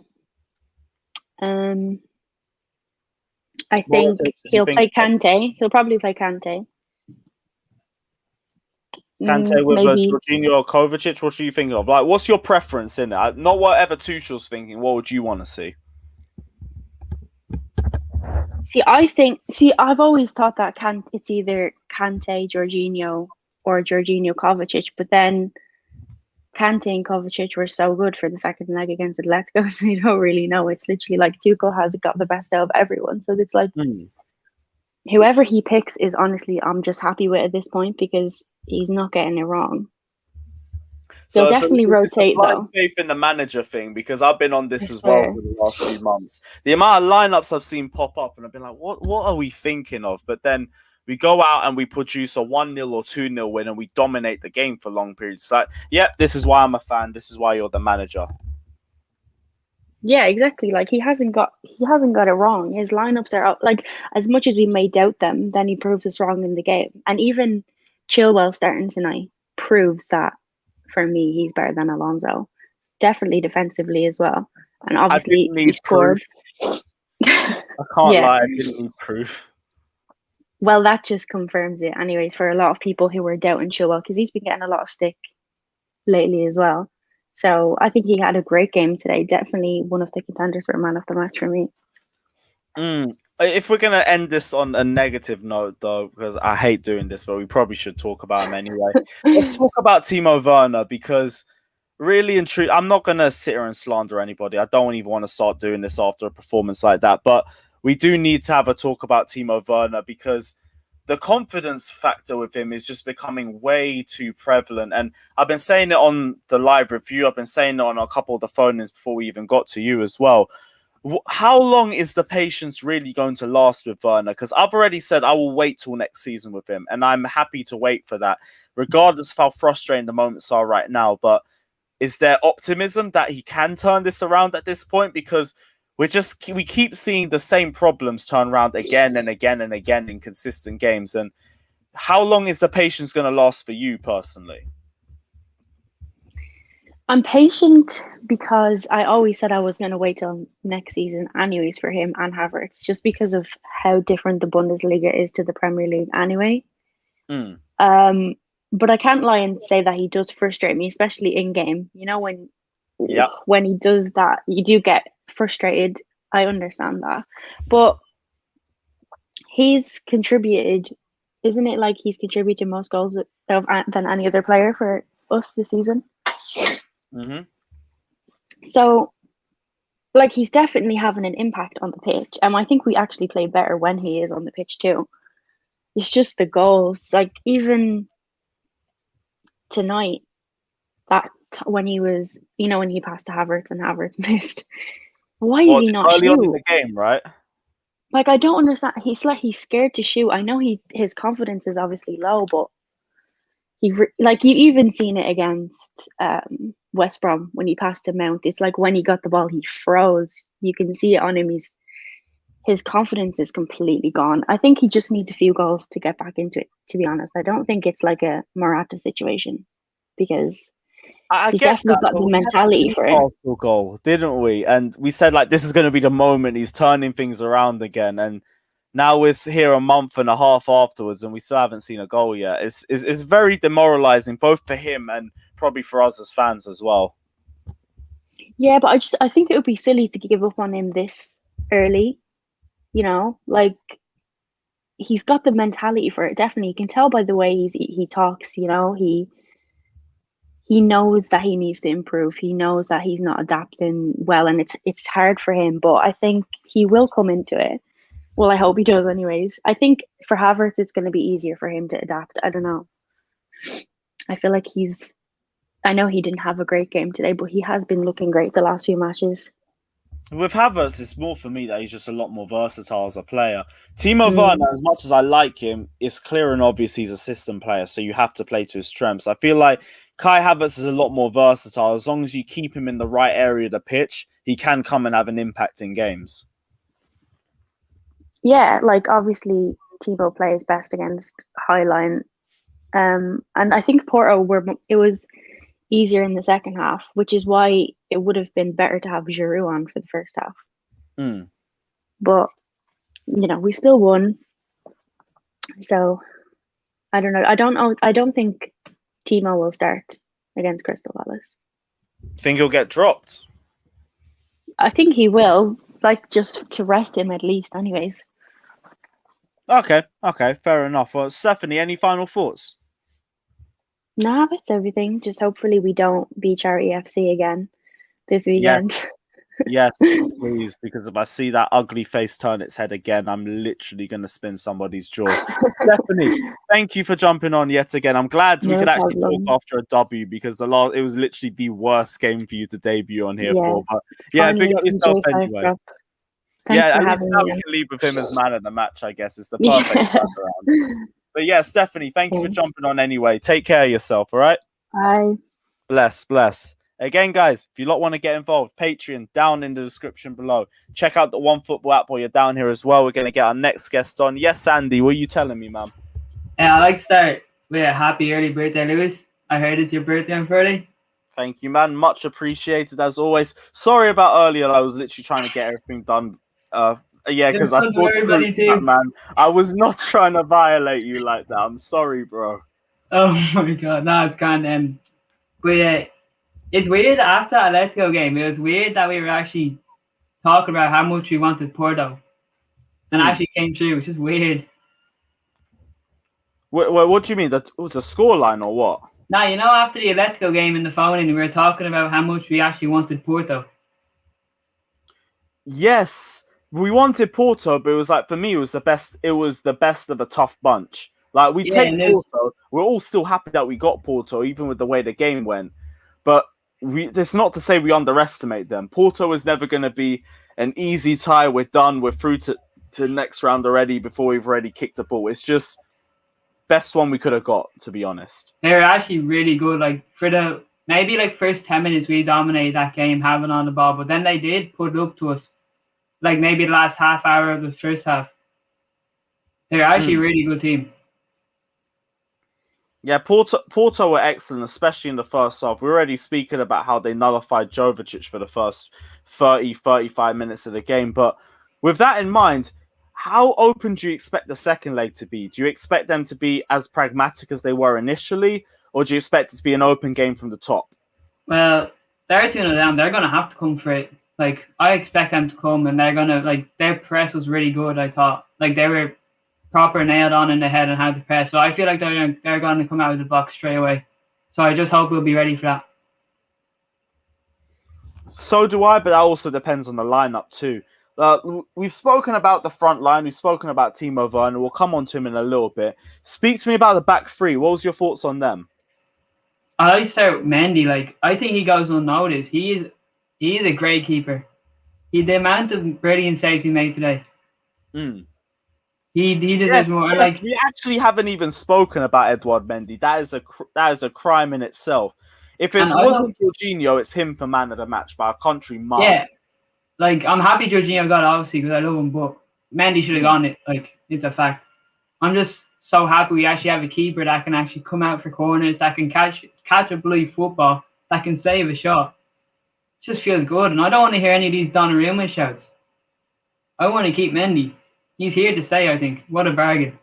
I think he'll play Kante. He'll probably play Kante. Kante with maybe Jorginho or Kovacic? What are you thinking of? Like, what's your preference in it? Not whatever Tuchel's thinking. What would you want to see? I've always thought that it's either Kante, Jorginho, or Jorginho, Kovacic. But then Kante and Kovacic were so good for the second leg against Atletico, so you don't really know. It's literally like Tuchel has got the best out of everyone. So it's like whoever he picks is honestly, I'm just happy with at this point because he's not getting it wrong. So definitely rotate though. Faith in the manager thing, because I've been on this as well for the last few months. The amount of lineups I've seen pop up, and I've been like, what are we thinking of? But then we go out and we produce a 1-0 or 2-0 win, and we dominate the game for long periods. Like, this is why I'm a fan. This is why you're the manager. Yeah, exactly. Like he hasn't got it wrong. His lineups are out. Like as much as we may doubt them, then he proves us wrong in the game. And even Chilwell starting tonight proves that for me he's better than Alonso. Definitely defensively as well. And I obviously didn't he need scored. proof. I can't Yeah. lie, I didn't need proof. Well, that just confirms it, anyways, for a lot of people who were doubting Chilwell because he's been getting a lot of stick lately as well. So I think he had a great game today. Definitely one of the contenders for man of the match for me. If we're going to end this on a negative note, though, because I hate doing this, but we probably should talk about him anyway. Let's talk about Timo Werner, because really and truly, I'm not going to sit here and slander anybody. I don't even want to start doing this after a performance like that. But we do need to have a talk about Timo Werner, because the confidence factor with him is just becoming way too prevalent. And I've been saying it on the live review. I've been saying it on a couple of the phone-ins before we even got to you as well. How long is the patience really going to last with Werner? Because I've already said I will wait till next season with him, and I'm happy to wait for that, regardless of how frustrating the moments are right now. But is there optimism that he can turn this around at this point? Because we keep seeing the same problems turn around again and again and again in consistent games. And how long is the patience going to last for you personally? I'm patient because I always said I was going to wait till next season anyways for him and Havertz, just because of how different the Bundesliga is to the Premier League anyway. But I can't lie and say that he does frustrate me, especially in game. You know, when he does that, you do get frustrated. I understand that. But he's contributed, isn't it like he's contributed most goals than any other player for us this season? Mm-hmm. So, like, he's definitely having an impact on the pitch. And I think we actually play better when he is on the pitch too. It's just the goals. Like, even tonight, that when he was, when he passed to Havertz and Havertz missed. Why is he not early shoot? on in the game, right? Like, I don't understand. He's scared to shoot. I know his confidence is obviously low, but you even seen it against West Brom when he passed to Mount. It's like when he got the ball, he froze. You can see it on him. His confidence is completely gone. I think he just needs a few goals to get back into it, to be honest. I don't think it's like a Morata situation, because he's definitely got the mentality for it. Arsenal goal, didn't we? And we said like this is going to be the moment he's turning things around again. And now we're here a month and a half afterwards, and we still haven't seen a goal yet. It's very demoralizing, both for him and probably for us as fans as well. Yeah, but I think it would be silly to give up on him this early. Like, he's got the mentality for it. Definitely, you can tell by the way he talks. He knows that he needs to improve. He knows that he's not adapting well, and it's hard for him. But I think he will come into it. Well, I hope he does. Anyways, I think for Havertz, it's going to be easier for him to adapt. I don't know. I feel like I know he didn't have a great game today, but he has been looking great the last few matches. With Havertz, it's more for me that he's just a lot more versatile as a player. Timo Werner, as much as I like him, it's clear and obvious he's a system player, so you have to play to his strengths. I feel like Kai Havertz is a lot more versatile. As long as you keep him in the right area of the pitch, he can come and have an impact in games. Yeah, like obviously Timo plays best against high line. And I think Porto it was easier in the second half, which is why it would have been better to have Giroud on for the first half. But we still won. So I don't know. I don't think Timo will start against Crystal Palace. Think he'll get dropped? I think he will, like, just to rest him at least, anyways. Okay, fair enough. Well, Stephanie, any final thoughts? Nah, that's everything. Just hopefully we don't beat Charity FC again this weekend. Yes, please, because if I see that ugly face turn its head again, I'm literally going to spin somebody's jaw. Stephanie, thank you for jumping on yet again. I'm glad we could actually talk after a W, because it was literally the worst game for you to debut on here for. But yeah, big up yourself anyway. At least now we can leave with him as man of the match, I guess. It's the perfect turnaround. But yeah, Stephanie, thank you for jumping on anyway. Take care of yourself, all right? Bye. Bless. Again, guys, if you lot want to get involved, Patreon down in the description below. Check out the OneFootball app while you're down here as well. We're going to get our next guest on. Yes, Andy, what are you telling me, man? I'd like to start with a happy early birthday, Lewis. I heard it's your birthday on Friday. Thank you, man. Much appreciated, as always. Sorry about earlier. I was literally trying to get everything done. Because I saw the group chat, man. I was not trying to violate you like that. I'm sorry, bro. Oh, my God. No, it's gone. But it's weird after that Atletico game. It was weird that we were actually talking about how much we wanted Porto. And actually came true. It's just weird. What do you mean? The scoreline or what? Now, after the Atletico game in the phone, we were talking about how much we actually wanted Porto. Yes, we wanted Porto, but it was like, for me, it was the best. It was the best of a tough bunch. Like, we take Porto. We're all still happy that we got Porto, even with the way the game went. But it's not to say we underestimate them. Porto is never going to be an easy tie. We're done. We're through to the next round already before we've already kicked the ball. It's just best one we could have got, to be honest. They were actually really good. Like, for the maybe first 10 minutes, we dominated that game, having on the ball. But then they did put it up to us. Like, maybe the last half hour of the first half. They're actually a really good team. Yeah, Porto were excellent, especially in the first half. We're already speaking about how they nullified Jovic for the first 30, 35 minutes of the game. But with that in mind, how open do you expect the second leg to be? Do you expect them to be as pragmatic as they were initially? Or do you expect it to be an open game from the top? Well, they're 2-0 down. They're going to have to come for it. Like, I expect them to come, and they're going to, their press was really good, I thought. Like, they were proper nailed on in the head and how to press. So I feel like they're going to come out of the box straight away. So I just hope we'll be ready for that. So do I, but that also depends on the lineup too. We've spoken about the front line. We've spoken about Timo Werner. We'll come on to him in a little bit. Speak to me about the back three. What was your thoughts on them? I like to start with Mendy. I think he goes unnoticed. He is a great keeper. The amount of brilliant saves he made today. He deserves more. Yes, we actually haven't even spoken about Edouard Mendy. That is a crime in itself. If it wasn't Jorginho, it's him for man of the match by a country mile. Yeah, I'm happy Jorginho got it, obviously, because I love him, but Mendy should have gotten it. It's a fact. I'm just so happy we actually have a keeper that can actually come out for corners, that can catch a bloody football, that can save a shot. It just feels good, and I don't want to hear any of these Donnarumma shouts. I want to keep Mendy. He's here to stay, I think. What a bargain.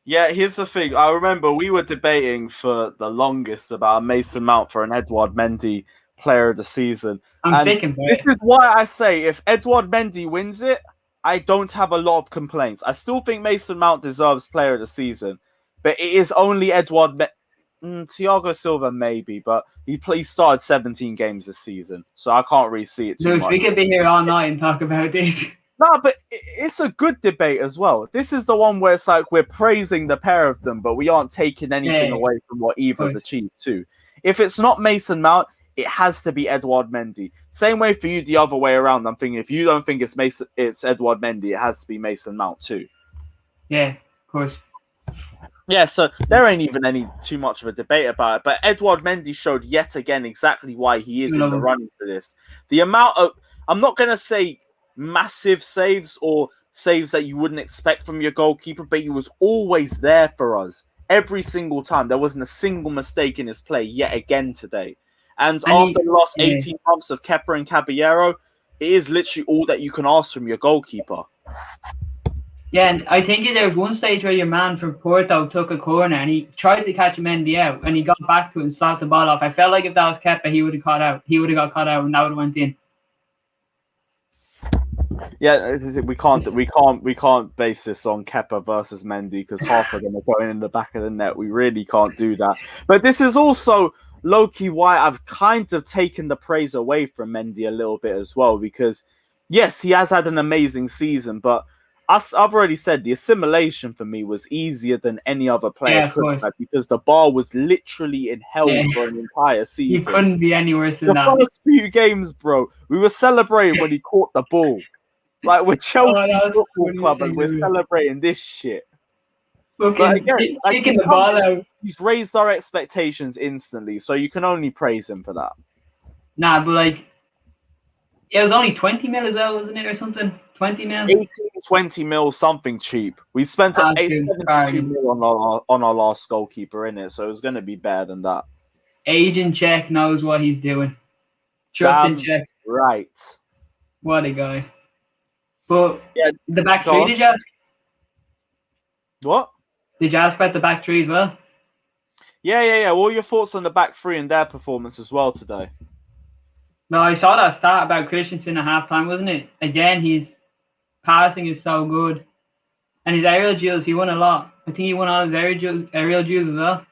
Yeah, here's the thing. I remember we were debating for the longest about Mason Mount for an Edouard Mendy player of the season. This is why I say if Edouard Mendy wins it, I don't have a lot of complaints. I still think Mason Mount deserves player of the season, but it is only Edouard Thiago Silva maybe, but he started 17 games this season, so I can't really see it too much. We could be here all night and talk about this. No, but it's a good debate as well. This is the one where it's like we're praising the pair of them, but we aren't taking anything away from what either's achieved too. If it's not Mason Mount, it has to be Edouard Mendy. Same way for you, the other way around. I'm thinking if you don't think it's Edouard Mendy, it has to be Mason Mount too. Yeah, of course. Yeah, so there ain't even too much of a debate about it. But Edouard Mendy showed yet again exactly why he is in the running for this. The amount of, I'm not going to say massive saves or saves that you wouldn't expect from your goalkeeper, but he was always there for us every single time. There wasn't a single mistake in his play yet again today. And after the last 18 months of Kepa and Caballero, it is literally all that you can ask from your goalkeeper. Yeah, and I think there was one stage where your man from Porto took a corner and he tried to catch Mendy out and he got back to it and slapped the ball off. I felt like if that was Kepa, he would have caught out. He would have got caught out and that would have went in. Yeah, we can't base this on Kepa versus Mendy because half of them are going in the back of the net. We really can't do that. But this is also low-key why I've kind of taken the praise away from Mendy a little bit as well, because yes, he has had an amazing season, but I've already said the assimilation for me was easier than any other player could have, because the bar was literally in hell for an entire season. He couldn't be any worse than that. The first few games, bro, we were celebrating when he caught the ball. Like, we're Chelsea Football Club and we're celebrating this shit. Kicking the ball out. he's raised our expectations instantly, so you can only praise him for that. Nah, but like, it was only 20 mil as well, wasn't it, or something? 20 mil? 18, 20 mil, something cheap. We spent Ah, 72 mil on our last goalkeeper in it, so it was going to be better than that. Agent Check knows what he's doing. Trust in Check. Right. What a guy. But yeah, the back three, did you ask? What? Did you ask about the back three as well? Yeah. What are your thoughts on the back three and their performance as well today? No, I saw that stat about Christensen at halftime, wasn't it? Again, his passing is so good. And his aerial duels, he won a lot. I think he won all his aerial duels as well.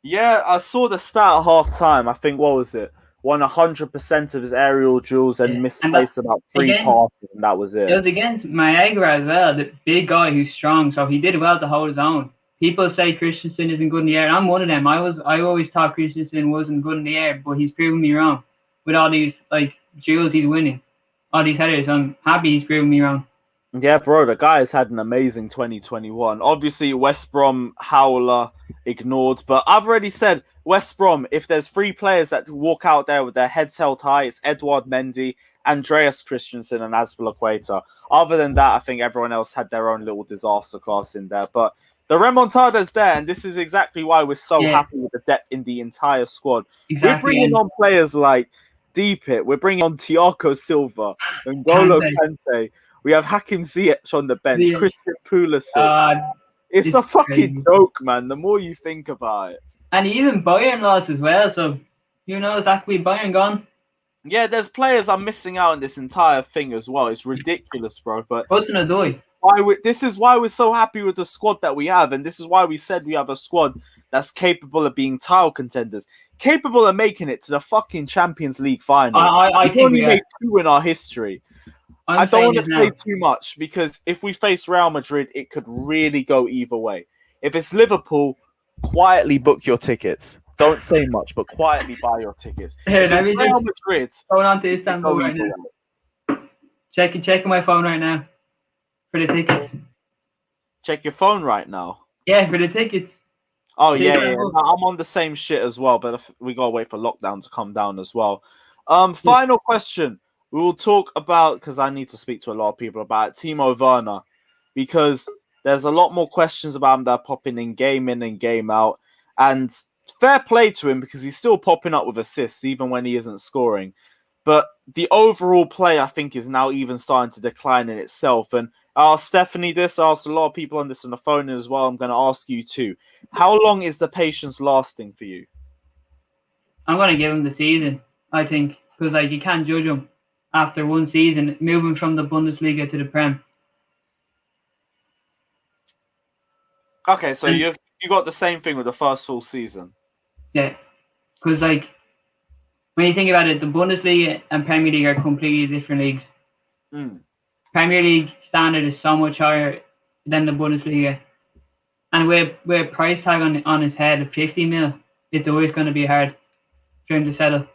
Yeah, I saw the stat at half-time. I think, what was it? Won 100% of his aerial duels and misplaced about 3 passes, and that was it. It was against Maegra as well, the big guy who's strong, so he did well to hold his own. People say Christensen isn't good in the air. I'm one of them. I always thought Christensen wasn't good in the air, but he's proven me wrong. With all these duels he's winning, all these headers, I'm happy he's proven me wrong. Yeah, bro, the guy has had an amazing 2021. Obviously, West Brom howler ignored, but I've already said West Brom, if there's 3 players that walk out there with their heads held high, it's Edouard Mendy, Andreas Christensen, and Azpilicueta. Other than that, I think everyone else had their own little disaster class in there. But the remontada's there, and this is exactly why we're so happy with the depth in the entire squad. Exactly, we're bringing on players like Deepit, we're bringing on Thiago Silva, N'Golo Kante. We have Hakim Ziyech on the bench, Christian Pulisic. It's a fucking joke, man, the more you think about it. And even Bayern lost as well, so who knows, that could be Bayern gone. Yeah, there's players I'm missing out on this entire thing as well. It's ridiculous, bro. But this is why we're so happy with the squad that we have, and this is why we said we have a squad that's capable of being title contenders, capable of making it to the fucking Champions League final. We've only made 2 in our history. I don't want to say too much because if we face Real Madrid, it could really go either way. If it's Liverpool, quietly book your tickets. Don't say much, but quietly buy your tickets. Here, let me Real Madrid. Going on to Istanbul right now. Checking my phone right now for the tickets. Check your phone right now. Yeah, for the tickets. Oh yeah. I'm on the same shit as well, but we gotta wait for lockdown to come down as well. Final question. We will talk about, because I need to speak to a lot of people about Timo Werner, because there's a lot more questions about him that are popping in and game out. And fair play to him because he's still popping up with assists even when he isn't scoring. But the overall play, I think, is now even starting to decline in itself. And I asked Stephanie this, I asked a lot of people on this on the phone as well. I'm going to ask you too. How long is the patience lasting for you? I'm going to give him the season, I think, because you can't judge him after one season, moving from the Bundesliga to the Prem. Okay, so you got the same thing with the first full season. Yeah, because when you think about it, the Bundesliga and Premier League are completely different leagues. Premier League standard is so much higher than the Bundesliga, and with a price tag on his head of 50 mil, it's always going to be hard for him to settle.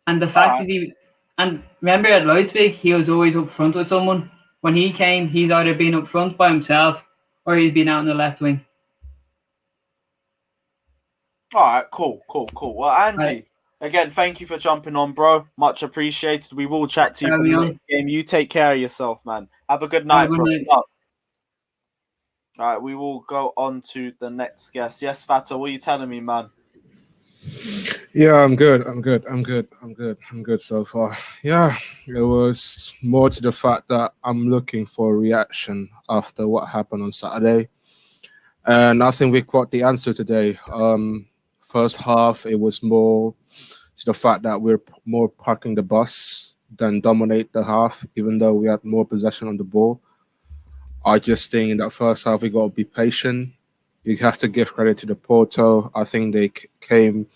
And the fact that remember at Leipzig, he was always up front with someone. When he came, he's either been up front by himself or he's been out in the left wing. All right, cool. Well, Andy, again, thank you for jumping on, bro. Much appreciated. We will chat to you for the next game. You take care of yourself, man. Have a good night, bro. All right, we will go on to the next guest. Yes, Fata, what are you telling me, man? Yeah, I'm good so far. Yeah, it was more to the fact that I'm looking for a reaction after what happened on Saturday. And I think we got the answer today. First half, it was more to the fact that we're more parking the bus than dominate the half, even though we had more possession on the ball. I just think in that first half, we got to be patient. You have to give credit to the Porto. I think they came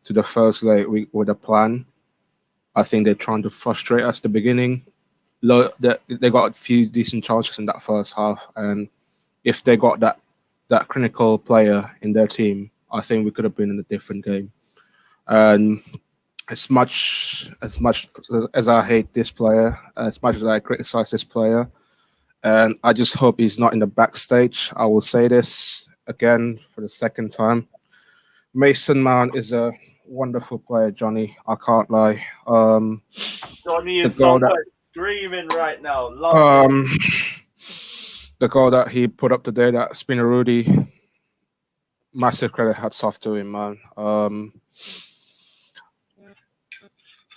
to the first leg with a plan. I think they're trying to frustrate us at the beginning. They got a few decent chances in that first half, and if they got that critical player in their team, I think we could have been in a different game. And as much as I hate this player, as much as I criticize this player, And I just hope he's not in the backstage. I will say this again for the second time. Mason Mount is a wonderful player, Johnny. I can't lie. Johnny The is goal somewhere screaming right now. Love the goal that he put up today, that Spinarudi, massive credit, hats off to him, man.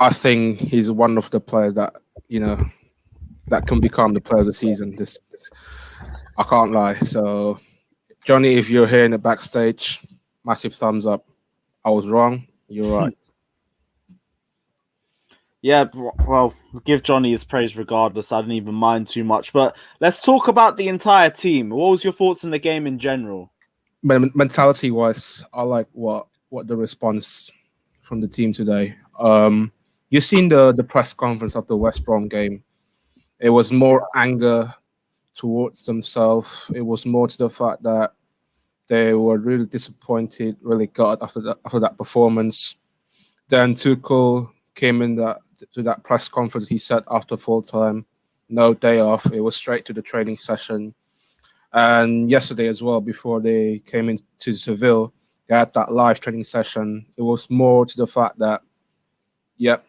I think he's one of the players that, that can become the player of the season. This I can't lie. So, Johnny, if you're here in the backstage, massive thumbs up. I was wrong. You're right. Yeah, well, give Johnny his praise regardless. I didn't even mind too much. But let's talk about the entire team. What was your thoughts on the game in general? Mentality wise, I like what the response from the team today. You've seen the press conference of the West Brom game. It was more anger towards themselves. It was more to the fact that they were really disappointed, really gutted after that performance. Then Tuchel came in to that press conference. He said after full time, no day off. It was straight to the training session. And yesterday as well, before they came into Seville, they had that live training session. It was more to the fact that, yep,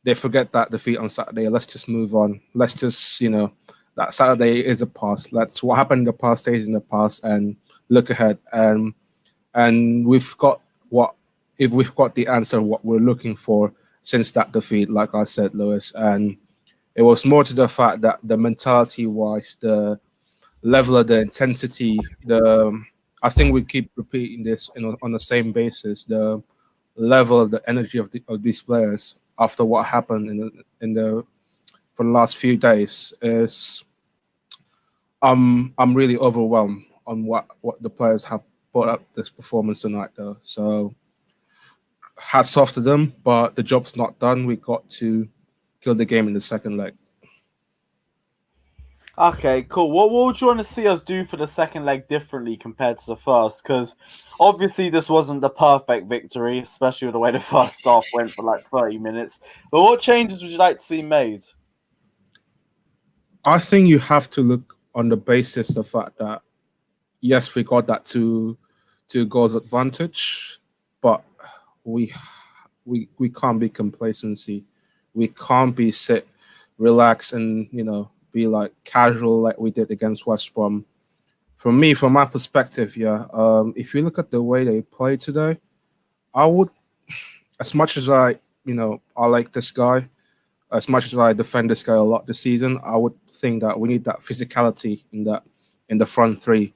they forget that defeat on Saturday. Let's just move on. Let's just, that Saturday is a past. Let's what happened in the past stays in the past and look ahead. And we've got the answer what we're looking for since that defeat, like I said, Lewis. And it was more to the fact that the mentality wise, the level of the intensity, I think we keep repeating this on the same basis. The level of the energy of these players after what happened for the last few days is I'm really overwhelmed on what the players have put up this performance tonight though. So hats off to them, but the job's not done. We got to kill the game in the second leg. Okay, cool. What would you want to see us do for the second leg differently compared to the first? Because obviously this wasn't the perfect victory, especially with the way the first half went for like 30 minutes. But what changes would you like to see made? I think you have to look on the basis of the fact that, yes, we got that two goals advantage, but we can't be complacency. We can't be sit, relax, and be like casual like we did against West Brom. From my perspective, yeah. If you look at the way they played today, I would, as much as I like this guy, as much as I defend this guy a lot this season, I would think that we need that physicality in the front three,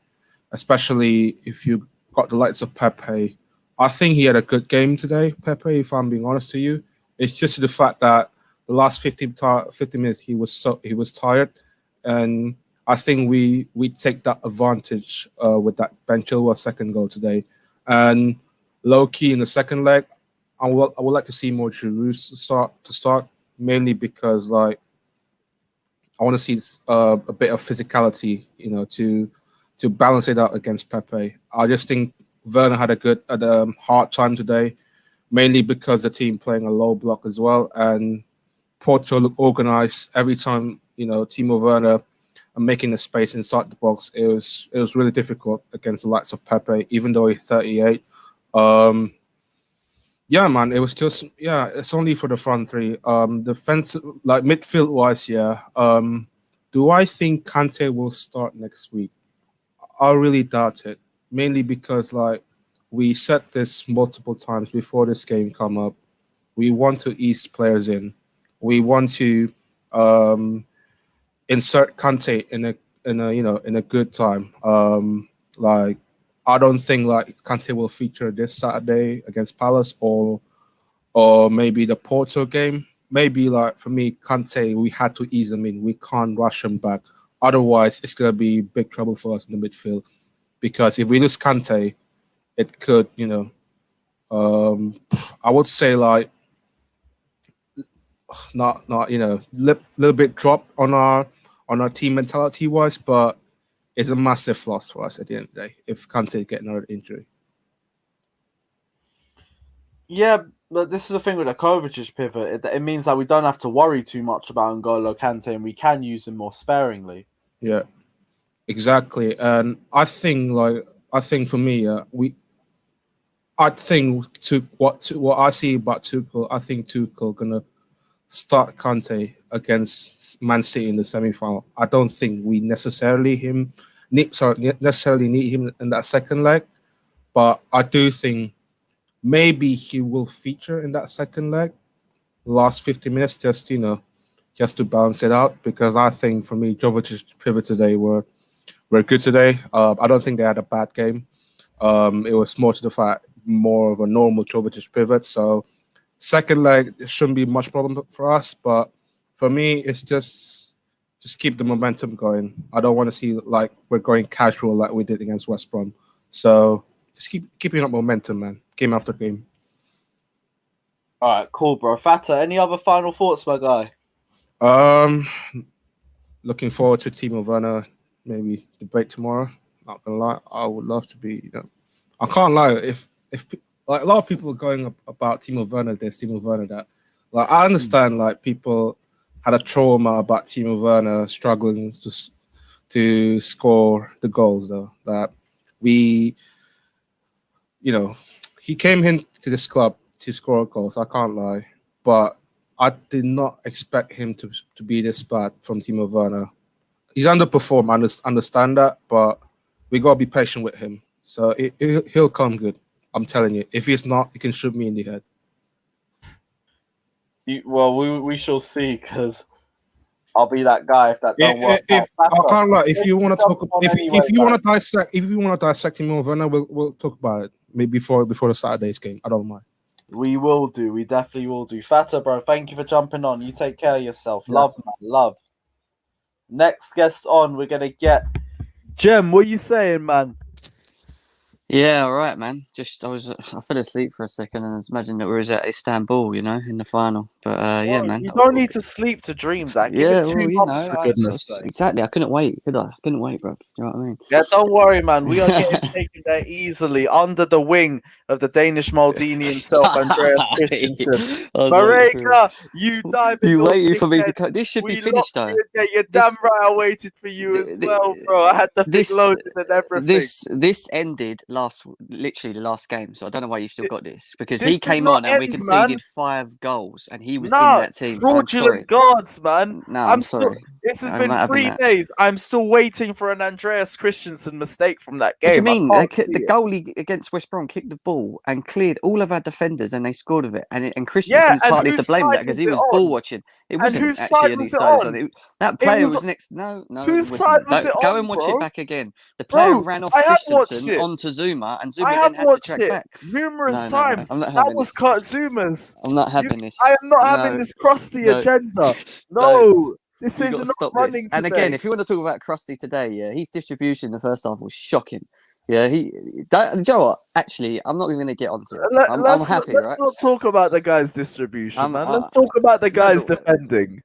especially if you got the likes of Pepe. I think he had a good game today, Pepe, if I'm being honest to you. It's just the fact that the last 50 minutes he was tired, and I think we take that advantage with that Ben Chilwell second goal today. And low key in the second leg, I would like to see more Giroud start, mainly because I want to see a bit of physicality, to balance it out against Pepe. I just think Werner had a hard time today, mainly because the team playing a low block as well, and Porto looked organized every time. Timo Werner making the space inside the box. It was really difficult against the likes of Pepe, even though he's 38. Yeah, man, it was just it's only for the front three. Defensive, like midfield wise, yeah. Do I think Kante will start next week? I really doubt it, mainly because we said this multiple times before this game come up. We want to ease players in. We want to insert Kante in a good time. I don't think Kante will feature this Saturday against Palace or maybe the Porto game. Maybe for me, Kante, we had to ease him in. We can't rush him back. Otherwise, it's gonna be big trouble for us in the midfield. Because if we lose Kante, it could, I would say not little bit drop on our team mentality wise, but it's a massive loss for us at the end of the day if Kante get another injury. Yeah, but this is the thing with the Kovacic's pivot. It means that we don't have to worry too much about N'Golo Kante and we can use him more sparingly. Yeah, exactly. And I think for me, I think what I see about Tuchel, I think Tuchel gonna start Conte against Man City in the semi-final. I don't think we necessarily need him in that second leg, but I do think maybe he will feature in that second leg, last 50 minutes, just to balance it out. Because I think for me, Jovic's pivot today were good today. I don't think they had a bad game. It was more to the fact more of a normal Jovic's pivot. So second leg, it shouldn't be much problem for us. But for me, it's just keep the momentum going. I don't want to see like we're going casual like we did against West Brom. So just keeping up momentum, man. Game after game. All right, cool, bro. Fata, any other final thoughts, my guy? Looking forward to Timo Werner maybe debate tomorrow. Not gonna lie, I would love to be. I can't lie. If like a lot of people are going about Timo Werner this, Timo Werner that. Like I understand, like people had a trauma about Timo Werner struggling to score the goals, though. That he came into this club to score goals. I can't lie, but I did not expect him to be this bad from Timo Werner. He's underperformed. I understand that, but we gotta be patient with him. So he'll come good. I'm telling you. If he's not, he can shoot me in the head. Well, we shall see, because I'll be that guy if that don't work out. I can't lie. If you want to talk, anyway, if you want to dissect Timo Werner, we'll talk about it maybe before the Saturday's game. I don't mind. We will do. We definitely will do. Fata, bro, thank you for jumping on. You take care of yourself. Yeah. Love, man. Love. Next guest on, we're going to get Jem. What are you saying, man? Yeah, all right, man. I fell asleep for a second and I was imagining that we was at Istanbul, in the final. But yeah, man. You don't need to sleep to dream that. Give it 2 months, for goodness sake. Exactly. I couldn't wait, could I? I couldn't wait, bro. You know what I mean? Yeah, don't worry, man. We are getting taken there easily under the wing of the Danish Maldini himself, Andreas Christensen. Mareka, you dive. You waited for me to cut. This should be finished, though. Yeah, you're damn right. I waited for you as well, bro. I had the thing loaded and everything. This ended literally the last game, so I don't know why you've still got this, because This he did came not on and we end, conceded man. 5 goals and he was in that team. Fraudulent gods, man. No, I'm sorry. This has I'm been not having 3 that. days. I'm still waiting for an Andreas Christensen mistake from that game. What do you mean? I can't see The it. goalie against West Brom kicked the ball and cleared all of our defenders, and they scored with it. And Christensen Yeah, was and partly to whose blame with that, side because was he it was on? ball watching. It And wasn't whose actually side any was it side on? that player was- was next. No. Whose listen, side was it go on, and watch bro? it back again. The player Bro, ran off I have watched Christensen it. onto Zuma, and Zuma I then have had to watched track it back. numerous No, times. I'm not That having was this. Kurt Zuma's. I'm not having this. I am not No, having this crusty no. agenda. No. No, this We is got to not stop running this. today. And again, if you want to talk about Krusty today, yeah, his distribution in the first half was shocking. Yeah, do you know what? Actually, I'm not even going to get onto it. I'm happy, let's right? not talk about the guy's distribution, man. Let's I- talk about the guy's but- defending.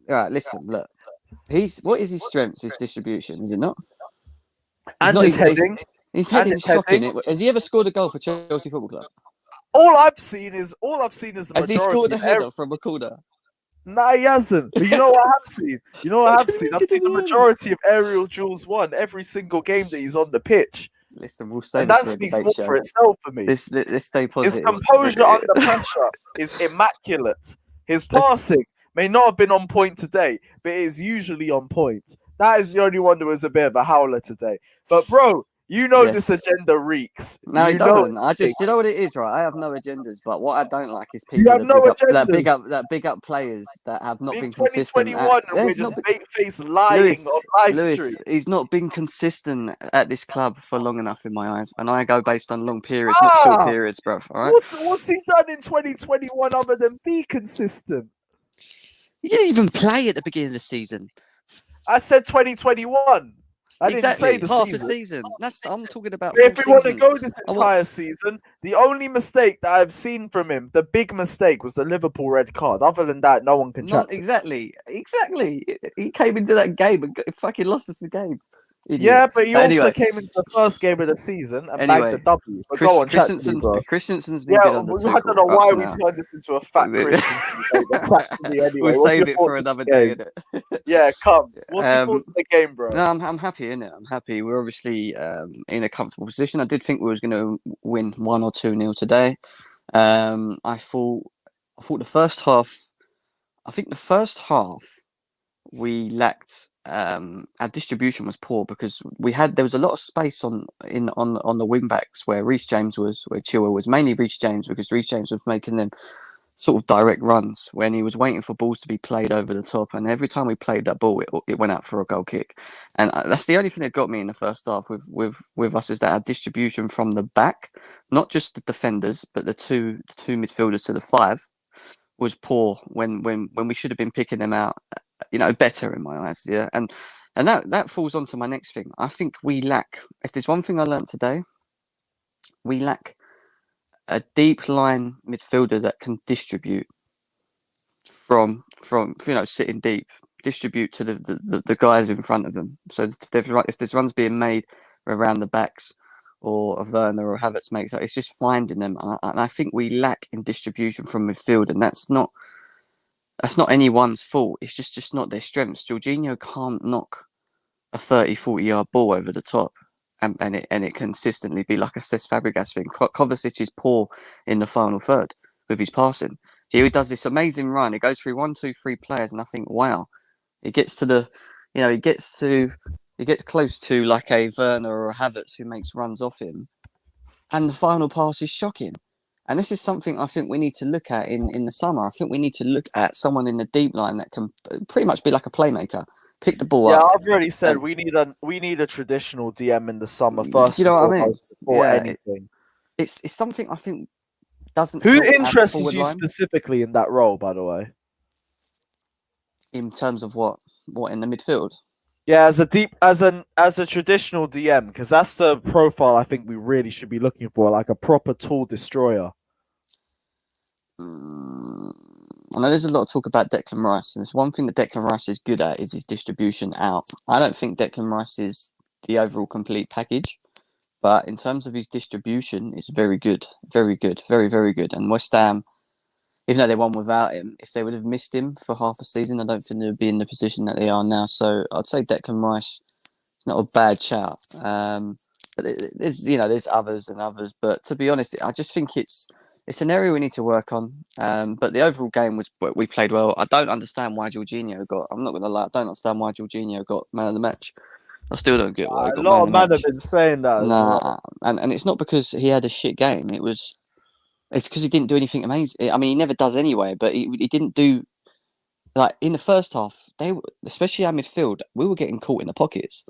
All right, listen, look. What is his strengths? His distribution, is it not? And his heading. His And heading's his shocking. heading. Has he ever scored a goal for Chelsea Football Club? All I've seen is the Has majority. he scored a header from a corner? Nah, he hasn't. But you know what I have seen? I've seen the majority of aerial duels won every single game that he's on the pitch. Listen, we'll say And this that for a speaks debate more show. for itself for me. Let's stay His positive. composure under pressure is immaculate. His passing may not have been on point today, but it is usually on point. That is the only one that was a bit of a howler today. But bro, this agenda reeks. No, it know doesn't. You know what it is, right? I have no agendas, but what I don't like is You people have no agendas. that big up players that have not in been consistent. 2021, and we're just bait-faced lying on live stream. He's not been consistent at this club for long enough in my eyes, and I go based on long periods, not short periods, bruv. All right. What's he done in 2021 other than be consistent? He didn't even play at the beginning of the season. I said 2021. I didn't say the half season. a season. I'm talking about. If we want to go this entire season, the only mistake that I've seen from him, the big mistake, was the Liverpool red card. Other than that, no one can chat. Exactly. He came into that game and fucking lost us the game. Yeah, but he But also anyway, came into the first game of the season and bagged Anyway, the W. But go on, chat to me, bro. Christensen's been Yeah, good under I Tuchel. don't know why up to we now. turned this into a fat Christensen debate. But chat to me anyway. We'll What's save your it for thoughts another on the day, game? innit? Yeah, come. What's your thoughts on the game, bro? No, I'm happy, innit? I'm happy. We're obviously in a comfortable position. I did think we was going to win 1 or 2-0 today. I thought the first half. I think the first half we lacked. Our distribution was poor because there was a lot of space on the wing backs where Chilwell was, mainly Reece James, because Reece James was making them sort of direct runs when he was waiting for balls to be played over the top, and every time we played that ball, it went out for a goal kick. And that's the only thing that got me in the first half with us, is that our distribution from the back, not just the defenders, but the two midfielders to the 5, was poor when we should have been picking them out, better in my eyes. Yeah, and that falls onto my next thing. I think we lack. If there's one thing I learned today, we lack a deep line midfielder that can distribute from sitting deep, distribute to the guys in front of them. So if there's runs being made around the backs, or a Werner or Havertz makes it, it's just finding them. And I think we lack in distribution from midfield, and that's not anyone's fault. It's just not their strengths. Jorginho can't knock a 30-40 yard ball over the top and it consistently be like a Cesc Fabregas thing. Kovacic is poor in the final third with his passing. He does this amazing run. It goes through 1, 2, 3 players, and I think, wow, it gets to he gets close to like a Werner or a Havertz who makes runs off him, and the final pass is shocking. And this is something I think we need to look at in the summer. I think we need to look at someone in the deep line that can pretty much be like a playmaker, pick the ball up. Yeah, I've already said we need a traditional DM in the summer first. Do you know what I mean? Before anything, it's something I think doesn't. Who help interests you specifically in that role, by the way? In terms of what in the midfield? Yeah, as a traditional DM, because that's the profile I think we really should be looking for, like a proper tool destroyer. I know there's a lot of talk about Declan Rice, and there's one thing that Declan Rice is good at is his distribution out. I don't think Declan Rice is the overall complete package, but in terms of his distribution, it's very good, very good, very, very good. And West Ham, even though they won without him, if they would have missed him for half a season, I don't think they would be in the position that they are now. So I'd say Declan Rice is not a bad shout. But there's others and others. But to be honest, I just think it's an area we need to work on. But the overall game we played well. I don't understand why Jorginho got. I'm not going to lie. I don't understand why Jorginho got man of the match. I still don't get why. A lot of men have been saying that. Nah, and it's not because he had a shit game. It's because he didn't do anything amazing. I mean, he never does anyway. But he didn't do, like, in the first half. Especially our midfield, we were getting caught in the pockets.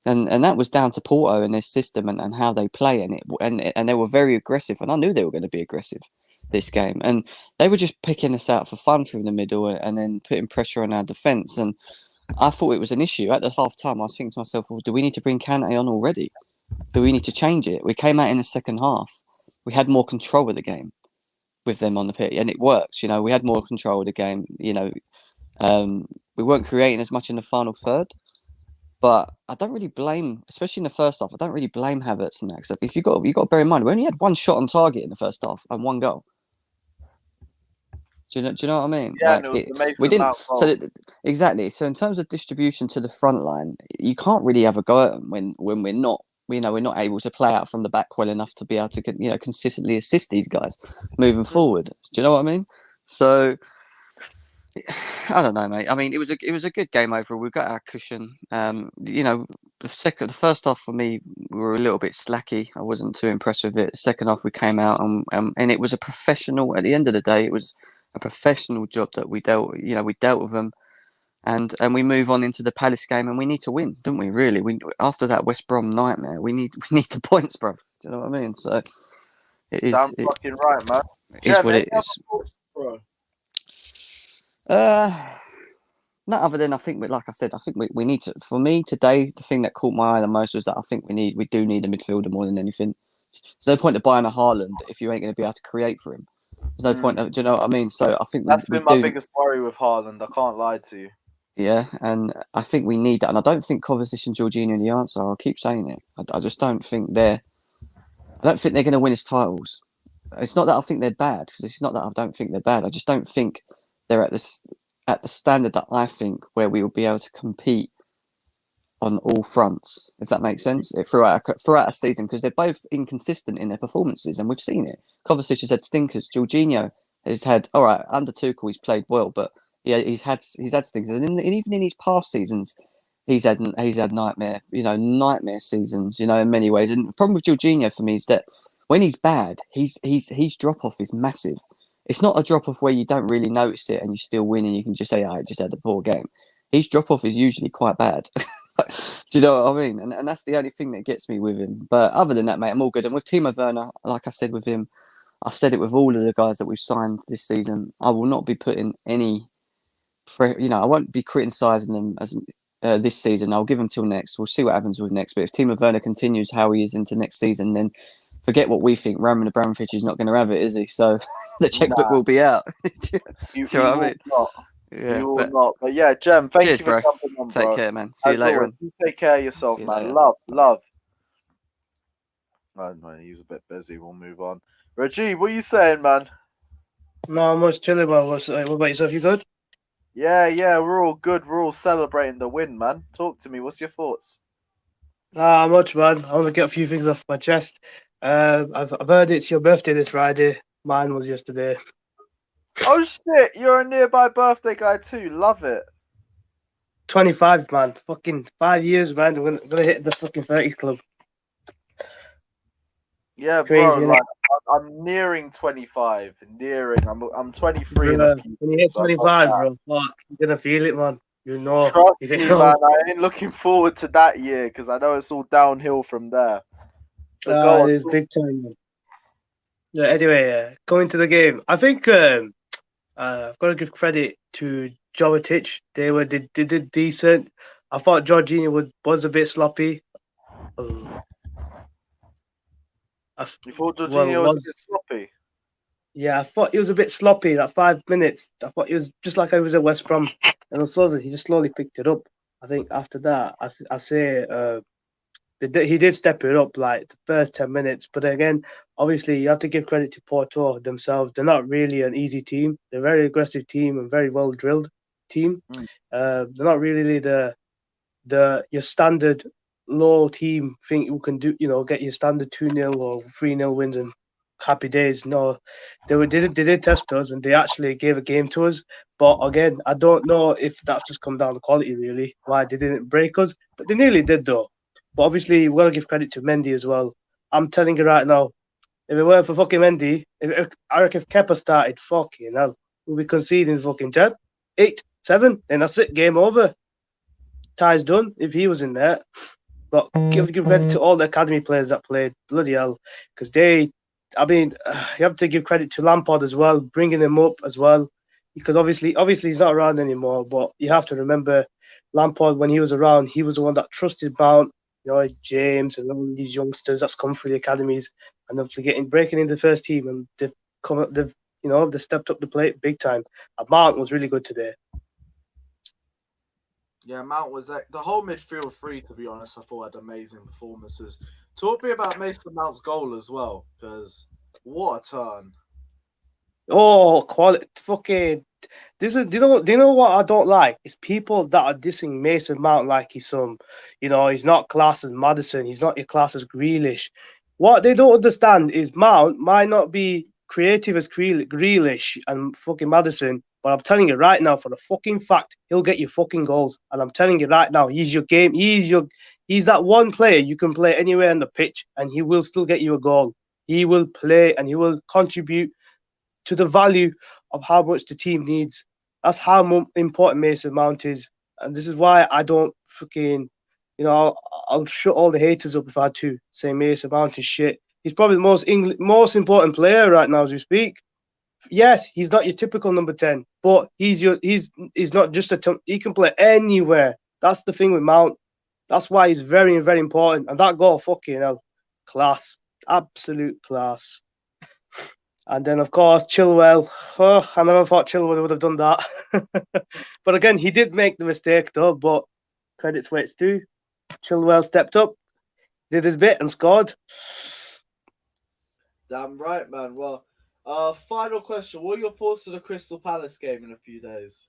And that was down to Porto and their system and how they play, and they were very aggressive, and I knew they were going to be aggressive this game, and they were just picking us out for fun through the middle and then putting pressure on our defence, and I thought it was an issue. At the half time, I was thinking to myself, well, do we need to bring Kante on already? Do we need to change it? We came out in the second half, we had more control of the game with them on the pitch, and it works. We had more control of the game. We weren't creating as much in the final third. But I don't really blame, especially in the first half, I don't really blame Havertz and that. Because if you got to bear in mind, we only had one shot on target in the first half and one goal. Do you know what I mean? Yeah, like, it was the we didn't. So exactly. So in terms of distribution to the front line, you can't really have a go at them when we're not. We're not able to play out from the back well enough to be able to consistently assist these guys moving forward. Do you know what I mean? So. I don't know, mate. I mean, it was a good game overall. We've got our cushion. The first half for me, we were a little bit slacky. I wasn't too impressed with it. The second half, we came out and it was a professional. At the end of the day, it was a professional job that we dealt with them, and we move on into the Palace game, and we need to win, don't we? Really, after that West Brom nightmare, we need the points, bro. Do you know what I mean? So it is. Damn fucking right, man. It's what it is. Bro. Not other than I think, like I said, I think we need to. For me today, the thing that caught my eye the most was that I think we do need a midfielder more than anything. There's no point of buying a Haaland if you ain't going to be able to create for him. There's no point. Do you know what I mean? So I think that's been my biggest worry with Haaland. I can't lie to you. Yeah, and I think we need that. And I don't think Kovacic and Jorginho are the answer. I'll keep saying it. I just don't think they're. I don't think they're going to win us titles. It's not that I think they're bad, because it's not that I don't think they're bad. I just don't think they're at the standard that I think where we will be able to compete on all fronts, if that makes sense, throughout a season, because they're both inconsistent in their performances, and we've seen it. Kovacic has had stinkers. Jorginho has had, all right, under Tuchel he's played well, but yeah, he's had stinkers, and even in his past seasons, he's had nightmare seasons, in many ways. And the problem with Jorginho for me is that when he's bad, his drop off is massive. It's not a drop off where you don't really notice it and you still win and you can just say, I just had a poor game. His drop off is usually quite bad. Do you know what I mean? And that's the only thing that gets me with him. But other than that, mate, I'm all good. And with Timo Werner, like I said with him, I've said it with all of the guys that we've signed this season. I will not be putting any, I won't be criticising them as this season. I'll give them till next. We'll see what happens with next. But if Timo Werner continues how he is into next season, then forget what we think. Roman Abramovich is not going to have it, is he? So the checkbook will be out. Do you know what I mean? Not. Yeah, you will not. But yeah, Jem, thank cheers, you for bro. jumping on, Take bro. care, man. See you As later always, on. you take care of yourself, See you man. later. Love. Oh, no, he's a bit busy. We'll move on. Reggie, what are you saying, man? No, I'm just chilling, man. What about yourself? You good? Yeah, we're all good. We're all celebrating the win, man. Talk to me. What's your thoughts? Nah, much, man. I want to get a few things off my chest. I've heard it's your birthday this Friday. Mine was yesterday. Oh, shit. You're a nearby birthday guy, too. Love it. 25, man. Fucking 5 years, man. I'm gonna hit the fucking 30 club. Yeah, Crazy, bro. innit? Like, I'm nearing 25. I'm 23 in a Bro, few when you hit weeks, so I've got 25, that. bro, fuck, you're gonna feel it, man. You know. Trust If me, it man. I ain't looking forward to that year because I know it's all downhill from there. But go it on. is big time, man. Yeah, anyway, coming to the game, I think I've got to give credit to Jovetic. They did decent. I thought Jorginho was a bit sloppy. You thought Well, Jorginho was a bit sloppy? Yeah, I thought he was a bit sloppy. That 5 minutes, I thought he was just like I was at West Brom, and also he just slowly picked it up. I think after that, I say he did step it up like the first 10 minutes. But again, obviously, you have to give credit to Porto themselves. They're not really an easy team. They're a very aggressive team and very well drilled team. They're not really your standard low team think you can do, get your standard 2-0 or 3-0 wins and happy days. No, they did test us and they actually gave a game to us. But again, I don't know if that's just come down to quality really, why they didn't break us. But they nearly did though. But obviously, we've got to give credit to Mendy as well. I'm telling you right now, if it weren't for fucking Mendy, I reckon if Kepa started, fucking hell, we'll be conceding fucking 10, 8, 7, and that's it, game over. Tie's done if he was in there. But give credit to all the academy players that played. Bloody hell. Because you have to give credit to Lampard as well, bringing him up as well. Because obviously he's not around anymore. But you have to remember, Lampard, when he was around, he was the one that trusted Mount, James and all these youngsters that's come through the academies. And they're breaking into the first team. And they've stepped up the plate big time. And Mount was really good today. Yeah, Mount was the whole midfield three, to be honest, I thought had amazing performances. Talk to me about Mason Mount's goal as well, because what a turn. Oh, quality fucking do you know what I don't like? It's people that are dissing Mason Mount like he's he's not class as Maddison, he's not your class as Grealish. What they don't understand is Mount might not be creative as Grealish and fucking Maddison, but I'm telling you right now, for the fucking fact, he'll get you fucking goals. And I'm telling you right now, he's your game. He's that one player you can play anywhere on the pitch, and he will still get you a goal. He will play and he will contribute to the value of how much the team needs. That's how important Mason Mount is. And this is why I don't fucking, I'll shut all the haters up if I had to say Mason Mount is shit. He's probably the most important player right now as we speak. Yes, he's not your typical number 10, but he's not just he can play anywhere. That's the thing with Mount. That's why he's very, very important. And that goal, fucking hell, class. Absolute class. And then, of course, Chilwell. Oh, I never thought Chilwell would have done that. But again, he did make the mistake, though. But credits where it's due. Chilwell stepped up, did his bit, and scored. Damn right, man. Well, final question. What are your thoughts of the Crystal Palace game in a few days?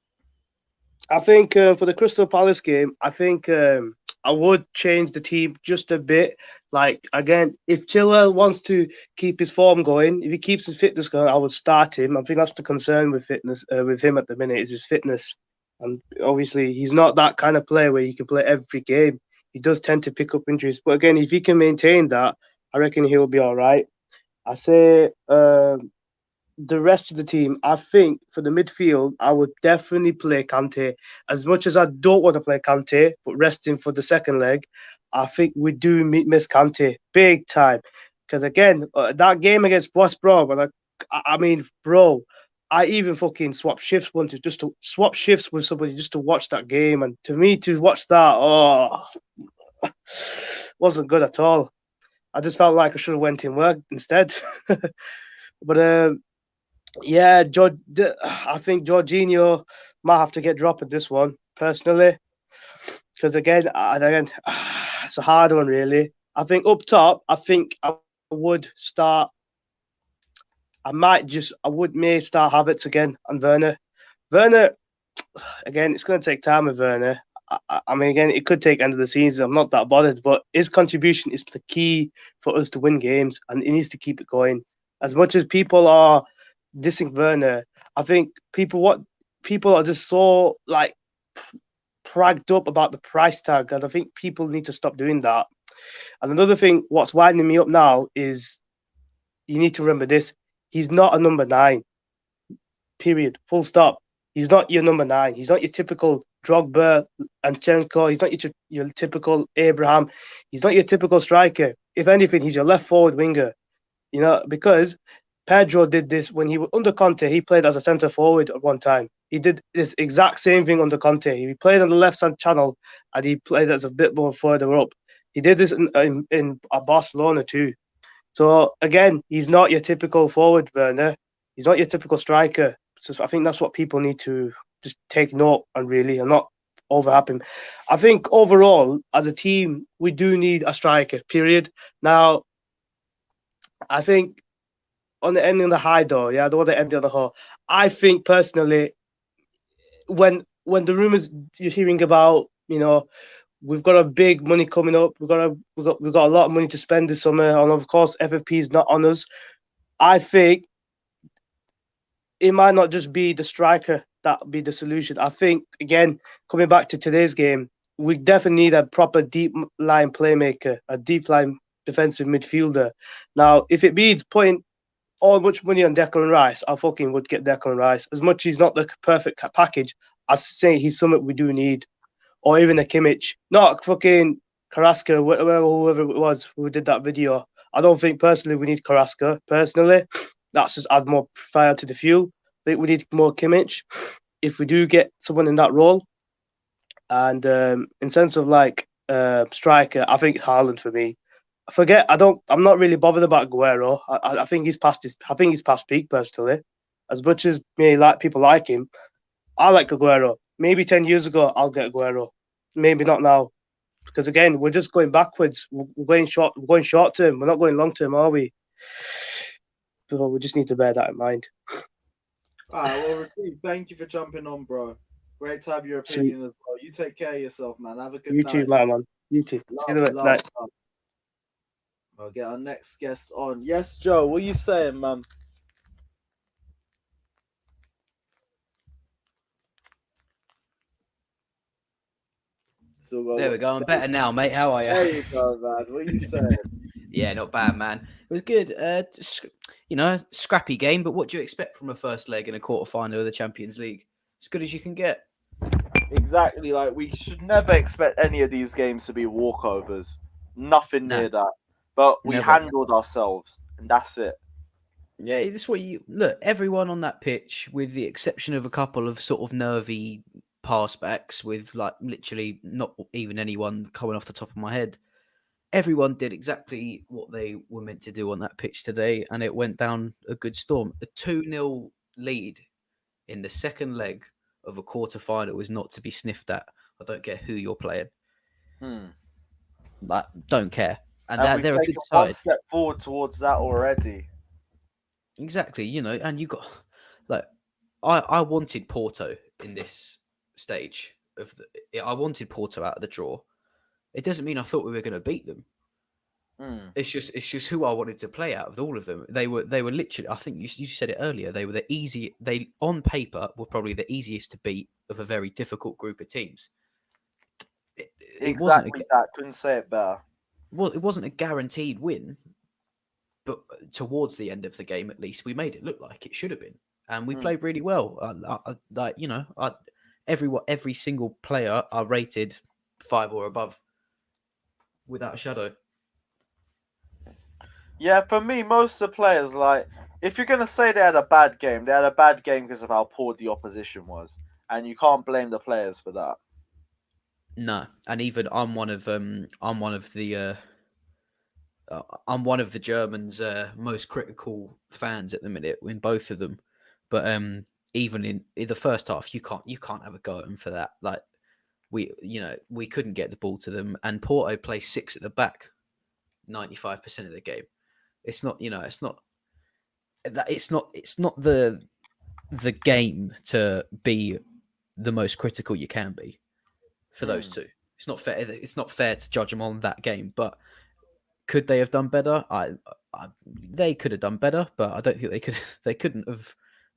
I think for the Crystal Palace game, I think I would change the team just a bit. Like, again, if Chilwell wants to keep his form going, if he keeps his fitness going, I would start him. I think that's the concern with fitness with him at the minute is his fitness. And obviously, he's not that kind of player where he can play every game. He does tend to pick up injuries. But again, if he can maintain that, I reckon he'll be all right. I say the rest of the team, I think for the midfield, I would definitely play Kante. As much as I don't want to play Kante, but resting for the second leg, I think we do miss Kante big time. Because again, that game against West Brom, I mean, bro, I even fucking swapped shifts once just to swap shifts with somebody just to watch that game. And to me, to watch that, wasn't good at all. I just felt like I should have went in work instead. But yeah, I think Jorginho might have to get dropped at this one, personally. Because again, it's a hard one, really. I think up top, I think I would start. I may start Havertz again and Werner. Werner, again, it's going to take time with Werner. I mean, again, it could take end of the season. I'm not that bothered, but his contribution is the key for us to win games, and he needs to keep it going. As much as people are dissing Werner, I think people are just so like pragged up about the price tag, and I think people need to stop doing that. And another thing, what's winding me up now is you need to remember this: he's not a number 9. Period. Full stop. He's not your number 9. He's not your typical Drogba and Chenko. He's not your typical Abraham. He's not your typical striker. If anything, he's your left forward winger. You know, because Pedro did this when he was under Conte. He played as a centre forward at one time. He did this exact same thing under Conte. He played on the left hand channel and he played as a bit more further up. He did this in Barcelona too. So again, he's not your typical forward, Werner. He's not your typical striker. So I think that's what people need to just take note on, really, and not overhype him. I think overall, as a team, we do need a striker, period. Now, I think on the end of the high door, yeah, the one that ended on the whole. I think personally, when the rumors you're hearing about, you know, we've got a big money coming up, we've got a lot of money to spend this summer, and of course FFP is not on us. I think it might not just be the striker that be the solution. I think again, coming back to today's game, we definitely need a proper deep line playmaker, a deep line defensive midfielder. Now, if it means putting all much money on Declan Rice, I fucking would get Declan Rice. As much as he's not the perfect package, I say he's something we do need. Or even a Kimmich. Not fucking Carrasco, whoever it was who did that video. I don't think personally we need Carrasco. Personally, that's just add more fire to the fuel. I think we need more Kimmich if we do get someone in that role. And in sense of like striker, I think Haaland for me. I'm not really bothered about Aguero. I think he's past peak personally. As much as people like him, I like Aguero. Maybe 10 years ago I'll get Aguero. Maybe not now. Because again, we're just going backwards. We're going short term. We're not going long term, are we? So we just need to bear that in mind. All right, well, Reggie, thank you for jumping on, bro. Great to have your opinion as well. You take care of yourself, man. Have a good night. You too, man. You too. See you later. I'll get our next guest on. Yes, Joe, what are you saying, man? There we go. I'm better now, mate. How are you? There you go, man. What are you saying? Yeah, not bad, man. It was good. Scrappy game, but what do you expect from a first leg in a quarterfinal of the Champions League? As good as you can get. Exactly. Like, we should never expect any of these games to be walkovers. Nothing near that. But we handled ourselves, and that's it. Yeah, this is what you look. Everyone on that pitch, with the exception of a couple of sort of nervy pass backs, with like literally not even anyone coming off the top of my head. everyone did exactly what they were meant to do on that pitch today, and it went down a good storm. A 2-0 lead in the second leg of a quarter-final is not to be sniffed at. I don't care who you're playing. But don't care. And And we've they're a taken good one side. step forward towards that already. Exactly, and you got like I wanted Porto in this stage I wanted Porto out of the draw. It doesn't mean I thought we were going to beat them. It's just who I wanted to play out of all of them. They were literally. I think you said it earlier. They were They on paper were probably the easiest to beat of a very difficult group of teams. It wasn't that. Couldn't say it better. Well, it wasn't a guaranteed win, but towards the end of the game, at least we made it look like it should have been, and we played really well. Every single player I rated 5 or above, without a shadow. Yeah, for me, most of the players, like, if you're going to say they had a bad game, they had a bad game because of how poor the opposition was. And you can't blame the players for that. No, and even I'm one of the Germans' most critical fans at the minute in both of them. But even in the first half, you can't have a go at them for that. Like we couldn't get the ball to them, and Porto play 6 at the back 95% of the game. It's not the game to be the most critical you can be for those two. It's not fair. It's not fair to judge them on that game. But could they have done better? They could have done better, but I don't think they could. They couldn't have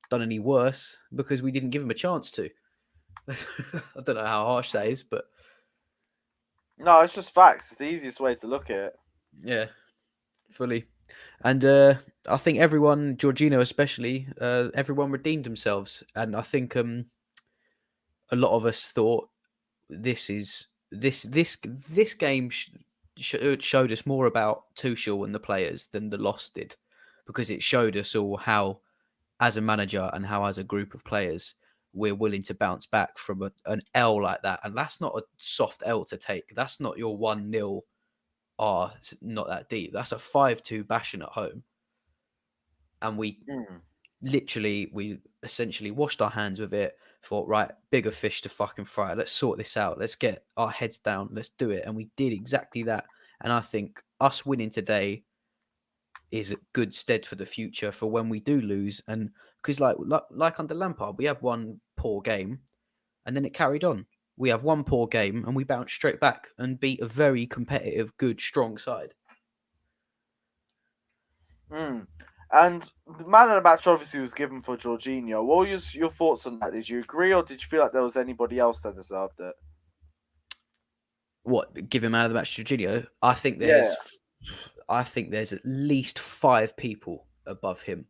done any worse because we didn't give them a chance to. I don't know how harsh that is, but no, it's just facts. It's the easiest way to look at it. Yeah, fully. And I think everyone, Jorginho especially, everyone redeemed themselves. And I think a lot of us thought this game showed us more about Tuchel and the players than the loss did, because it showed us all how, as a manager and how as a group of players, we're willing to bounce back from an L like that. And that's not a soft L to take. That's not your 1-0. It's not that deep. That's a 5-2 bashing at home. And we essentially washed our hands with it, thought, right, bigger fish to fucking fry. Let's sort this out. Let's get our heads down. Let's do it. And we did exactly that. And I think us winning today is a good stead for the future for when we do lose. And because like under Lampard, we had one poor game and then it carried on. We have one poor game and we bounce straight back and beat a very competitive, good, strong side. And the man of the match obviously was given for Jorginho. What were your thoughts on that? Did you agree, or did you feel like there was anybody else that deserved it? What, give him man of the match to Jorginho? I think there's at least 5 people above him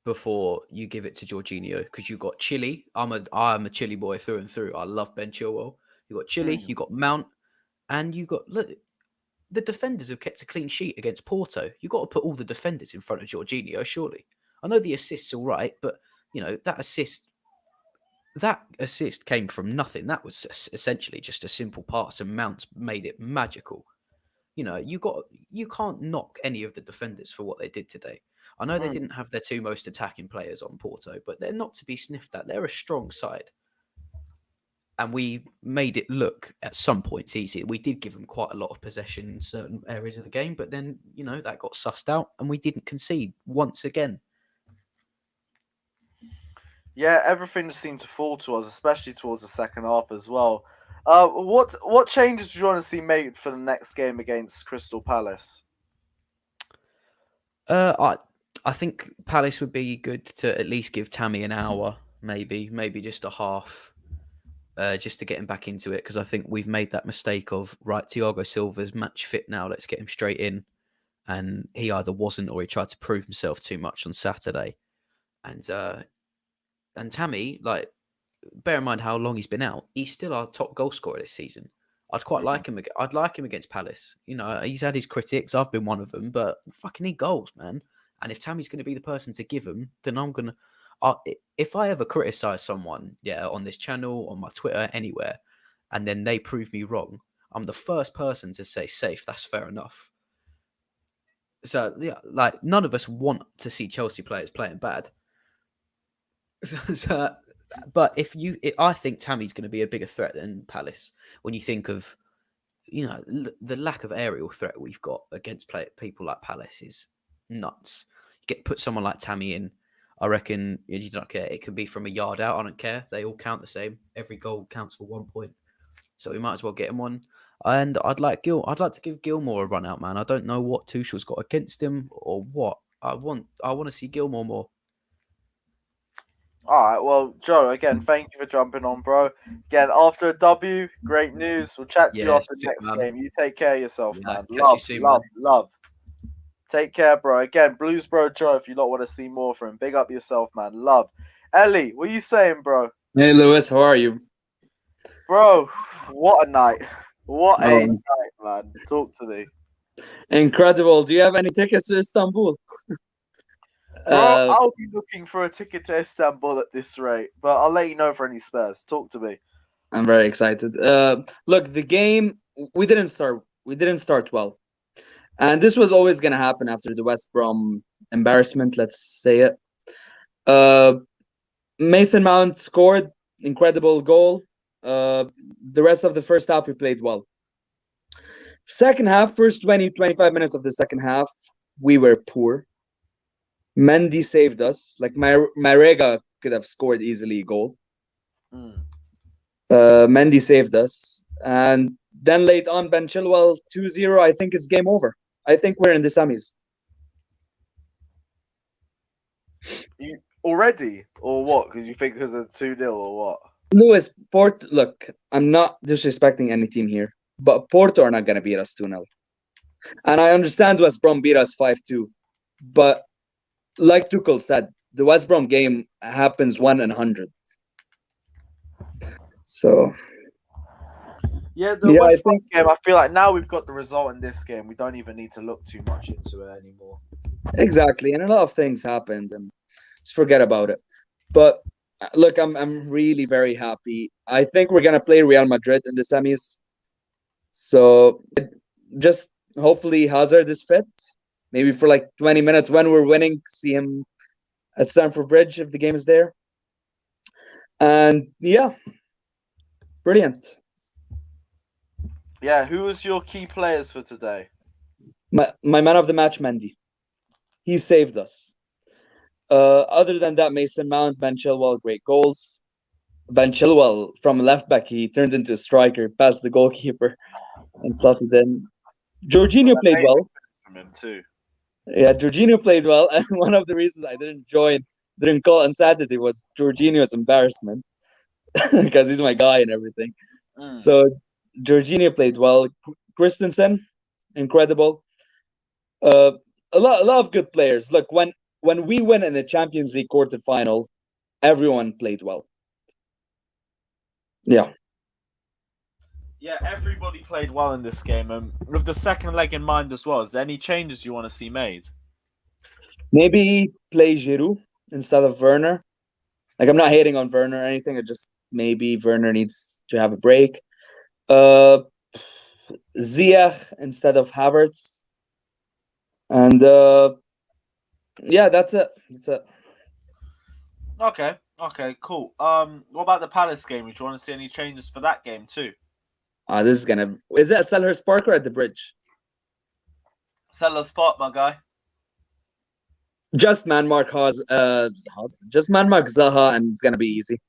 before you give it to Jorginho, because you got Chile. I'm a Chile boy through and through. I love Ben Chilwell. You got Chile, you got Mount, and you got the defenders have kept a clean sheet against Porto. You got to put all the defenders in front of Jorginho, surely. I know the assist's all right, but that assist came from nothing. That was essentially just a simple pass, and Mount made it magical. You can't knock any of the defenders for what they did today. I know they didn't have their 2 most attacking players on Porto, but they're not to be sniffed at. They're a strong side. And we made it look at some points easy. We did give them quite a lot of possession in certain areas of the game, but then, that got sussed out and we didn't concede once again. Yeah, everything seemed to fall to us, especially towards the second half as well. What changes do you want to see made for the next game against Crystal Palace? I think Palace would be good to at least give Tammy an hour, maybe just a half, just to get him back into it, because I think we've made that mistake of, right, Thiago Silva's match fit now, let's get him straight in. And he either wasn't or he tried to prove himself too much on Saturday. And Tammy, bear in mind how long he's been out, he's still our top goal scorer this season. I'd quite like him. I'd like him against Palace. He's had his critics. I've been one of them, but fucking need goals, man. And if Tammy's going to be the person to give them, then I'm going to... if I ever criticize someone, on this channel, on my Twitter, anywhere, and then they prove me wrong, I'm the first person to say safe. That's fair enough. So yeah, like none of us want to see Chelsea players playing bad. But I think Tammy's going to be a bigger threat than Palace when you think of, the lack of aerial threat we've got against people like Palace is nuts. Put someone like Tammy in, I reckon you don't care. It could be from a yard out. I don't care. They all count the same. Every goal counts for 1 point. So we might as well get him on. And I'd like to give Gilmour a run out, man. I don't know what Tuchel's got against him or what. I want to see Gilmour more. All right, well, Joe, again, thank you for jumping on, bro. Again, after a W, great news. We'll chat to you after the next game. You take care of yourself, man. Love. Take care, bro. Again, Blues Bro Joe, if you don't want to see more from him, big up yourself, man. Love. Ellie, what are you saying, bro? Hey, Lewis, how are you? Bro, what a night. What a night, man. Talk to me. Incredible. Do you have any tickets to Istanbul? Bro, I'll be looking for a ticket to Istanbul at this rate, but I'll let you know for any spares. Talk to me. I'm very excited. Look, the game, we didn't start well. And this was always going to happen after the West Brom embarrassment, let's say it. Mason Mount scored, incredible goal. The rest of the first half, we played well. Second half, first 20, 25 minutes of the second half, we were poor. Mendy saved us. Like, Marega could have scored easily a goal. Mendy saved us. And then late on, Ben Chilwell, 2-0, I think it's game over. I think we're in the semis. You already? Or what? Because you think because of 2-0 or what? Lewis, Porto, look, I'm not disrespecting any team here, but Porto are not going to beat us 2-0. And I understand West Brom beat us 5-2. But like Tuchel said, the West Brom game happens 1 in 100. So... Yeah, West Brom game, I feel like now we've got the result in this game. We don't even need to look too much into it anymore. Exactly, and a lot of things happened, and just forget about it. But look, I'm really very happy. I think we're gonna play Real Madrid in the semis. So just hopefully Hazard is fit. Maybe for like 20 minutes when we're winning, see him at Stamford Bridge if the game is there. And yeah, brilliant. Yeah, who was your key players for today? My man of the match, Mendy. He saved us. Other than that, Mason Mount, Ben Chilwell, great goals. Ben Chilwell, from left back, he turned into a striker, passed the goalkeeper, and slotted in. Jorginho played well. From him too. Yeah, Jorginho played well, and one of the reasons I didn't call on Saturday was Jorginho's embarrassment, because he's my guy and everything. So Jorginho played well. Christensen, incredible. A lot of good players. Look, when we win in the Champions League quarterfinal, everyone played well. Yeah. Yeah, everybody played well in this game. And with the second leg in mind as well, is there any changes you want to see made? Maybe play Giroud instead of Werner. Like, I'm not hating on Werner or anything. I just maybe Werner needs to have a break. Ziyech instead of Havertz. And yeah, that's it. Okay, cool. What about the Palace game? Do you want to see any changes for that game too? Is it at Selhurst Park or at the Bridge? Selhurst Park, my guy. Just man mark Zaha, and it's gonna be easy.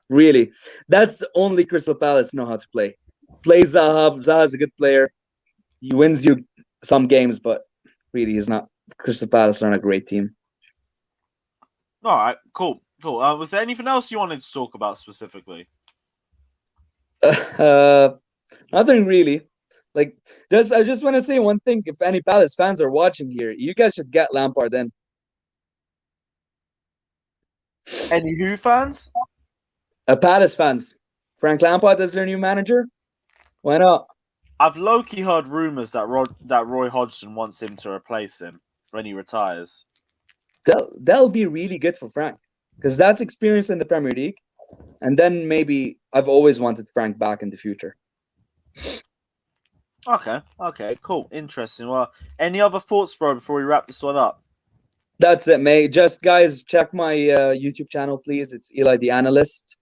Really, that's the only Crystal Palace know how to play. Play Zaha. Zaha's a good player. He wins you some games, but really, he's not. Crystal Palace are not a great team. All right, cool. Was there anything else you wanted to talk about specifically? Nothing really. Like, I just want to say one thing. If any Palace fans are watching here, you guys should get Lampard in. Any who fans? Palace fans. Frank Lampard is their new manager. Why not? I've low-key heard rumors that Roy Hodgson wants him to replace him when he retires. That'll be really good for Frank, because that's experience in the Premier League. And then maybe I've always wanted Frank back in the future. Okay, cool, interesting. Well, any other thoughts, bro, before we wrap this one up? That's it, mate. Just guys, check my YouTube channel, please. It's Eli the Analyst,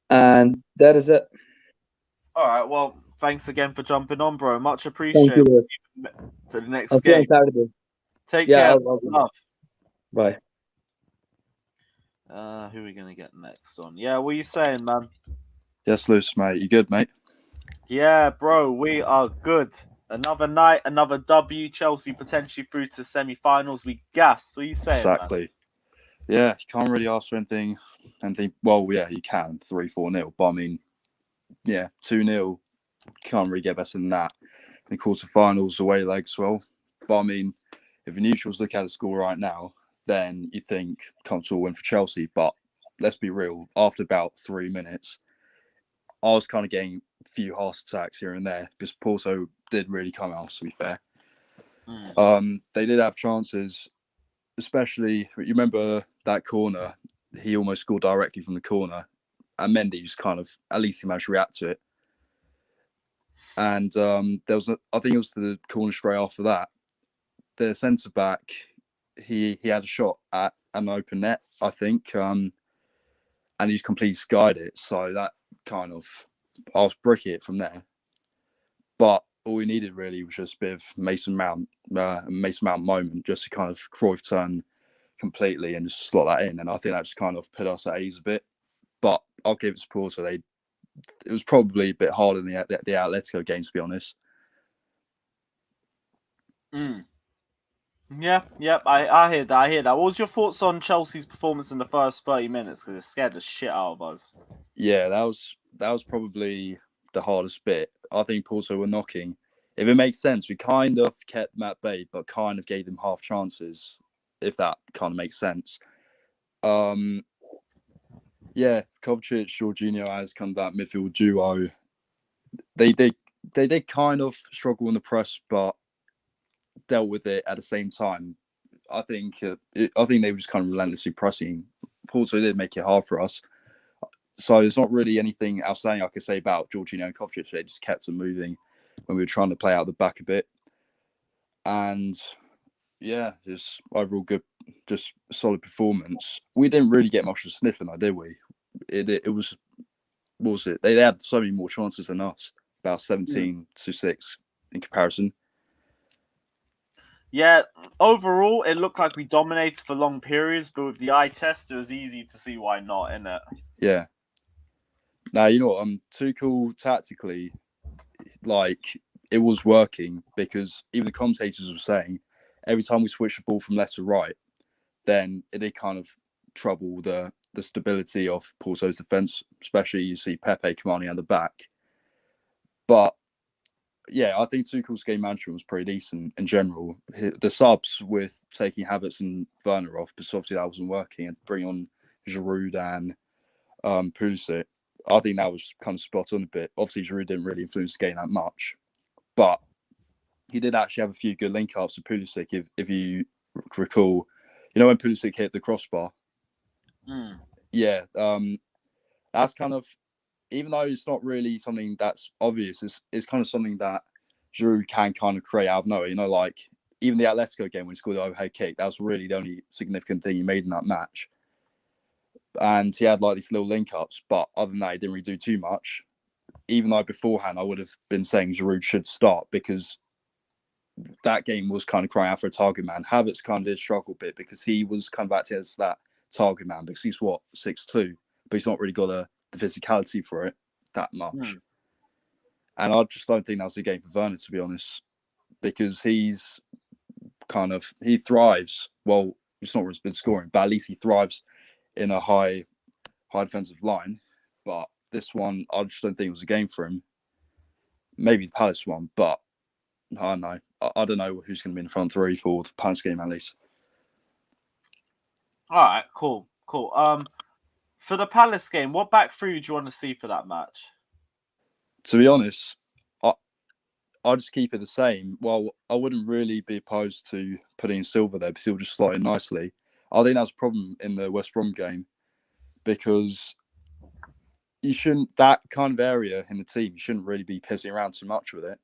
and that is it. All right. Well, thanks again for jumping on, bro. Much Thank appreciated. you. For the next I'll see you on game. Saturday. Take Yeah, care. I'll Love. Bye. Who are we gonna get next on? Yeah, what are you saying, man? Yes, Lewis, mate. You good, mate? Yeah, bro, we are good. Another night, another W. Chelsea potentially through to semi-finals. We gassed. What are you saying, Exactly. Yeah, you can't really ask for anything. Well, yeah, you can 3-4-0, but I mean, yeah, 2-0. Can't really get better than that. In the quarterfinals, away legs, well. But I mean, if the neutrals look at the score right now, then you think comfortable win for Chelsea. But let's be real. After about 3 minutes, I was kind of getting a few heart attacks here and there because Porto did really come out, to be fair. They did have chances, especially, you remember that corner? He almost scored directly from the corner. And Mendy just kind of, at least he managed to react to it. And there was, I think it was the corner straight after that. The centre back, he had a shot at an open net, I think, and he's completely skied it. So that kind of, I was bricking it from there. But all we needed really was just a bit of Mason Mount moment, just to kind of Cruyff turn completely and just slot that in. And I think that just kind of put us at ease a bit. But I'll give it to Porto. It was probably a bit harder than the Atletico game, to be honest. Yeah, I hear that. What was your thoughts on Chelsea's performance in the first 30 minutes? Because it scared the shit out of us. Yeah, that was probably the hardest bit. I think Porto were knocking. If it makes sense, we kind of kept Matt Bay, but kind of gave them half chances, if that kind of makes sense. Yeah, Kovacic, Jorginho as kind of that midfield duo. They did kind of struggle in the press, but dealt with it at the same time. I think they were just kind of relentlessly pressing. Porto did make it hard for us. So there's not really anything outstanding I could say about Jorginho and Kovacic. They just kept them moving when we were trying to play out the back a bit. And yeah, just overall good, just solid performance. We didn't really get much of a sniff in that, did we? It was, what was it? They had so many more chances than us, about 17-6 in comparison. Yeah, overall, it looked like we dominated for long periods, but with the eye test, it was easy to see why not, innit? Yeah. Now, you know what? Tuchel tactically, like, it was working because even the commentators were saying every time we switched the ball from left to right, then it did kind of trouble the stability of Porto's defence, especially you see Pepe commanding at the back. But yeah, I think Tuchel's game management was pretty decent in general. The subs with taking Havertz and Werner off, because obviously that wasn't working, and bring on Giroud and Pulisic, I think that was kind of spot on a bit. Obviously, Giroud didn't really influence the game that much, but he did actually have a few good link-ups with Pulisic, if you recall. You know when Pulisic hit the crossbar? Yeah, that's kind of, even though it's not really something that's obvious, it's kind of something that Giroud can kind of create out of nowhere. You know, like even the Atletico game when he scored the overhead kick, that was really the only significant thing he made in that match. And he had like these little link-ups, but other than that, he didn't really do too much. Even though beforehand I would have been saying Giroud should start because that game was kind of crying out for a target man. Havertz kind of did struggle a bit because he was kind of acting as that target man because he's 6'2", but he's not really got the physicality for it that much. And I just don't think that's a game for Werner, to be honest, because he thrives. Well, it's not really been scoring, but at least he thrives in a high defensive line. But this one, I just don't think it was a game for him. Maybe the Palace one, but I don't know. I don't know who's going to be in the front three for the Palace game, at least. All right, cool. For the Palace game, what back three do you want to see for that match? To be honest, I'll just keep it the same. Well, I wouldn't really be opposed to putting Silva there because he'll just slot in nicely. I think that's a problem in the West Brom game because you shouldn't, that kind of area in the team, you shouldn't really be pissing around too much with it.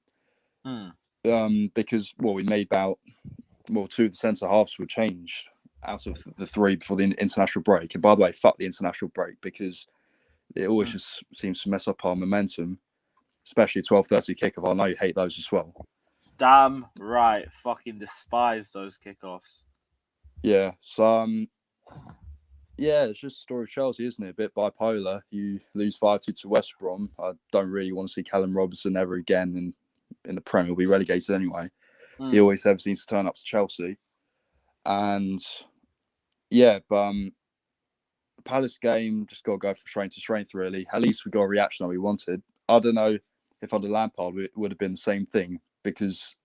Because we made about two of the centre halves were changed out of the three before the international break. And by the way, fuck the international break, because it always just seems to mess up our momentum, especially 12:30 kickoff. I know you hate those as well. Damn right, fucking despise those kickoffs. Yeah, so yeah, it's just a story of Chelsea, isn't it? A bit bipolar. You lose 5-2 to West Brom. I don't really want to see Callum Robinson ever again in the Premier. He'll be relegated anyway. He always ever seems to turn up to Chelsea. And yeah, but the Palace game, just got to go from strength to strength, really. At least we got a reaction that we wanted. I don't know if under Lampard it would have been the same thing, because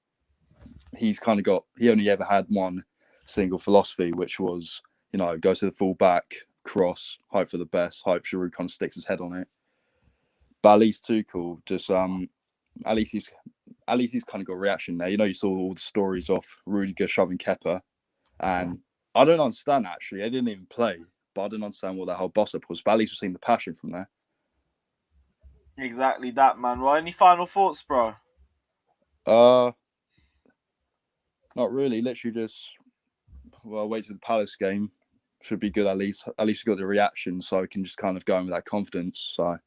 he only ever had one single philosophy, which was, go to the full back, cross, hope for the best, hope Giroud kind of sticks his head on it. But at least Tuchel just at least he's kind of got a reaction there. You saw all the stories of Rudiger shoving Kepa, and I don't understand actually. They didn't even play, but I didn't understand what that whole boss up was. But at least we've seen the passion from there. Exactly that, man. Well, any final thoughts, bro? Not really. Literally just wait for the Palace game. Should be good at least. At least we got the reaction, so we can just kind of go in with that confidence. So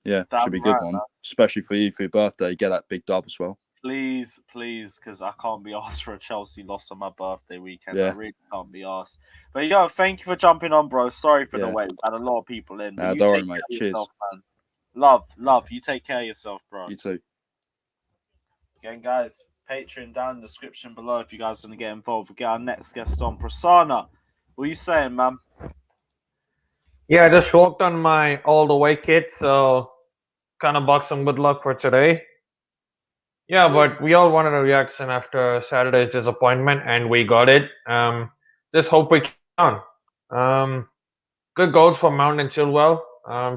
yeah, should be a good one, man. Especially for you for your birthday. Get that big dub as well. Please, because I can't be asked for a Chelsea loss on my birthday weekend. Yeah. I really can't be asked. But thank you for jumping on, bro. Sorry for the wait. We had a lot of people in. Nah, don't worry, mate. Cheers. Yourself, man. Love. You take care of yourself, bro. You too. Again, guys, Patreon down in the description below if you guys want to get involved. We'll get our next guest on. Prasanna, what are you saying, man? Yeah, I just worked on my all the way kit, so kind of box some good luck for today. Yeah, but we all wanted a reaction after Saturday's disappointment, and we got it. Just hope we can. Good goals from Mount and Chilwell.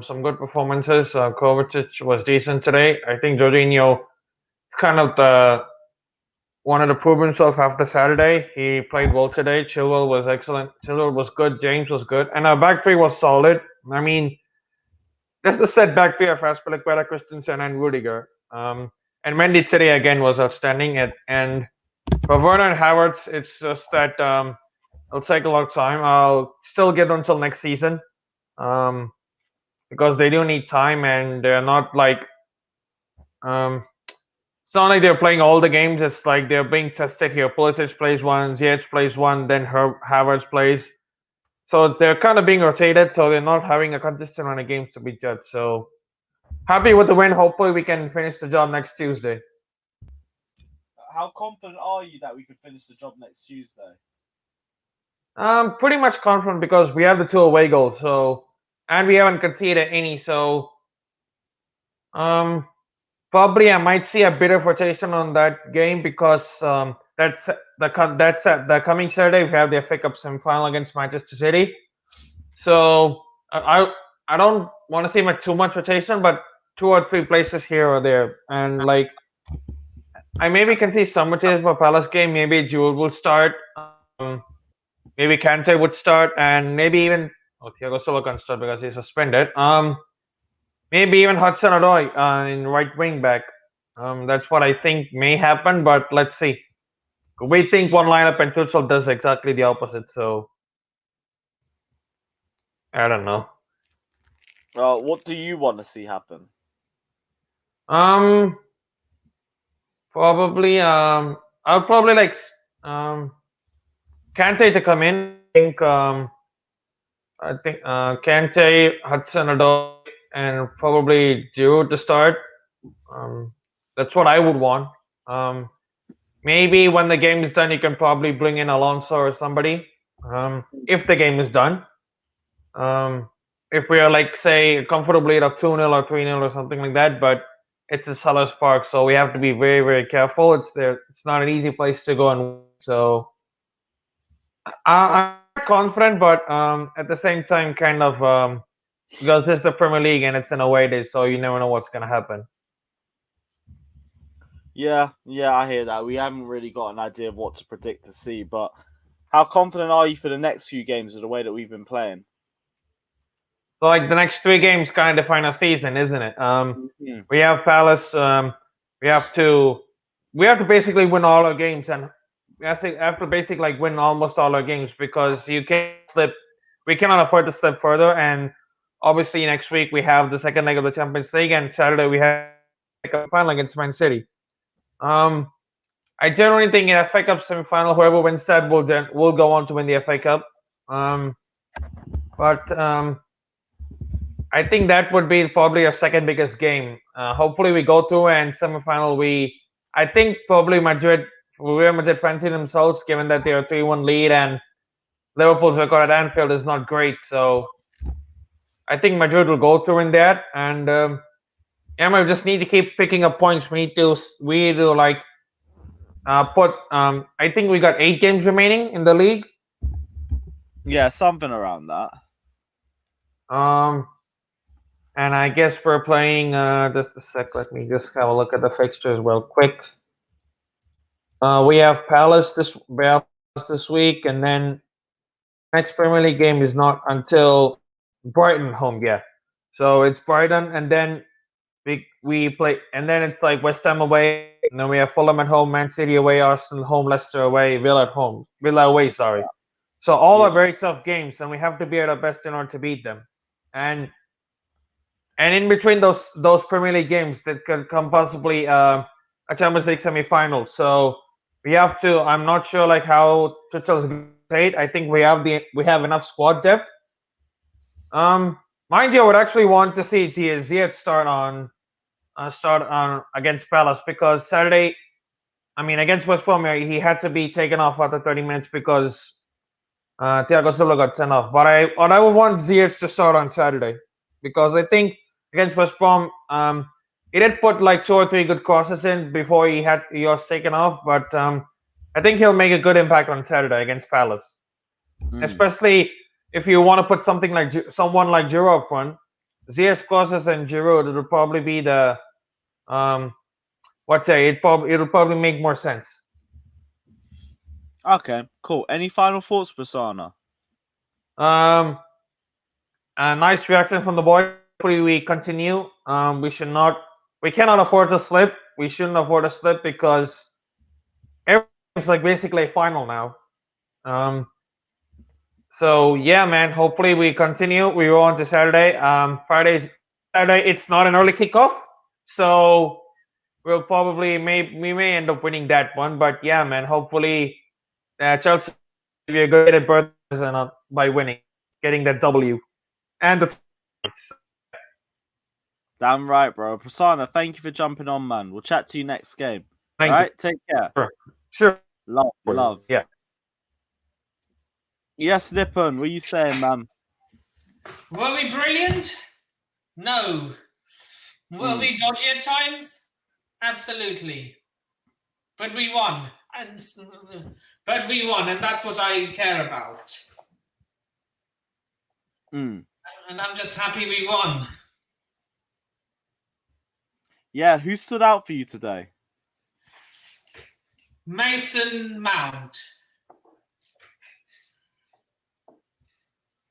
Some good performances. Kovacic was decent today. I think Jorginho kind of wanted to prove himself after Saturday. He played well today. Chilwell was excellent. Chilwell was good. James was good. And our back three was solid. I mean, that's the set back three of Aspilicueta, Christensen, and Rudiger. And Mendy today again was outstanding. And for Werner and Havertz, it's just that it'll take a lot of time. I'll still give them until next season, because they do need time, and they're not like it's not like they're playing all the games. It's like they're being tested here. Pulisic plays one, Ziyech plays one, then Havertz plays. So they're kind of being rotated, so they're not having a consistent run of games to be judged. So happy with the win. Hopefully we can finish the job next Tuesday. How confident are you that we can finish the job next Tuesday? Pretty much confident, because we have the 2 away goals, and we haven't conceded any. So probably I might see a bit of rotation on that game, because that's the coming Saturday we have the FA Cup semi-final against Manchester City. So I don't want to see too much rotation, but 2 or 3 places here or there, and like I maybe can see some rotation for Palace game. Maybe Jude will start. Maybe Kante would start, and maybe even Thiago Silva can start because he's suspended. Maybe even Hudson-Odoi in right wing back. That's what I think may happen, but let's see. We think one lineup, and Tuchel does exactly the opposite. So I don't know. What do you want to see happen? Probably. I'll probably like Kante to come in. I think Kante, Hudson-Odoi, and probably Giroud to start. That's what I would want. Maybe when the game is done, you can probably bring in Alonso or somebody. If the game is done. If we are like say comfortably at 2-0 or 3-0 or something like that, but it's a Selhurst Park, so we have to be very, very careful. It's not an easy place to go and win. So I'm confident, but at the same time, kind of because this is the Premier League and it's an away day, so you never know what's going to happen. Yeah, I hear that. We haven't really got an idea of what to predict to see, but how confident are you for the next few games of the way that we've been playing? So, like, the next 3 games kind of define our season, isn't it? We have Palace. We have to we have to basically win all our games, and we have to basically like win almost all our games because you can't slip. We cannot afford to slip further. And obviously, next week we have the second leg of the Champions League, and Saturday we have a final against Man City. I generally think in FA Cup semi-final, whoever wins that will go on to win the FA Cup. But I think that would be probably our second biggest game. Hopefully, we go through, and semi-final I think probably Real Madrid fancy themselves, given that they are 3-1 lead, and Liverpool's record at Anfield is not great. So I think Madrid will go through in that, and we just need to keep picking up points. We need to like put. I think we got 8 games remaining in the league. Yeah, something around that. And I guess we're playing. Just a sec. Let me just have a look at the fixtures real quick. We have Palace this week, and then next Premier League game is not until Brighton home. Yeah, so it's Brighton, and then we play, and then it's like West Ham away, and then we have Fulham at home, Man City away, Arsenal home, Leicester away, Villa away. Sorry. So all are very tough games, and we have to be at our best in order to beat them. And in between those Premier League games, that could come possibly a Champions League semi-final. So we have to. I'm not sure like how Tuchel's going to play it. I think we have enough squad depth. Mind you, I would actually want to see Ziyech start on against Palace, because Saturday, against West Brom, he had to be taken off after 30 minutes because Thiago Silva got sent off. But I would want Ziyech to start on Saturday, because I think against West Brom, he did put like 2 or 3 good crosses in before he was taken off. But I think he'll make a good impact on Saturday against Palace, especially if you want to put someone like Giroud up front. Ziyech crosses and Giroud, it'll probably be the it'll probably make more sense. Okay, cool. Any final thoughts, Prasanna? A nice reaction from the boy. Hopefully we continue. We cannot afford to slip. We shouldn't afford to slip, because everything's like basically a final now. So yeah, man. Hopefully we continue. We roll on to Saturday. Saturday, it's not an early kickoff, so we'll probably we may end up winning that one. But yeah, man. Hopefully, Chelsea will be a good birthday by winning, getting that W, and the. Damn right, bro. Prasanna, thank you for jumping on, man. We'll chat to you next game. Thank All you. right, take care. Sure. Love. Yeah. Yes, Nippon, what are you saying, man? Were we brilliant? No. Were we dodgy at times? Absolutely. But we won. And that's what I care about. And I'm just happy we won. Yeah, who stood out for you today? Mason Mount.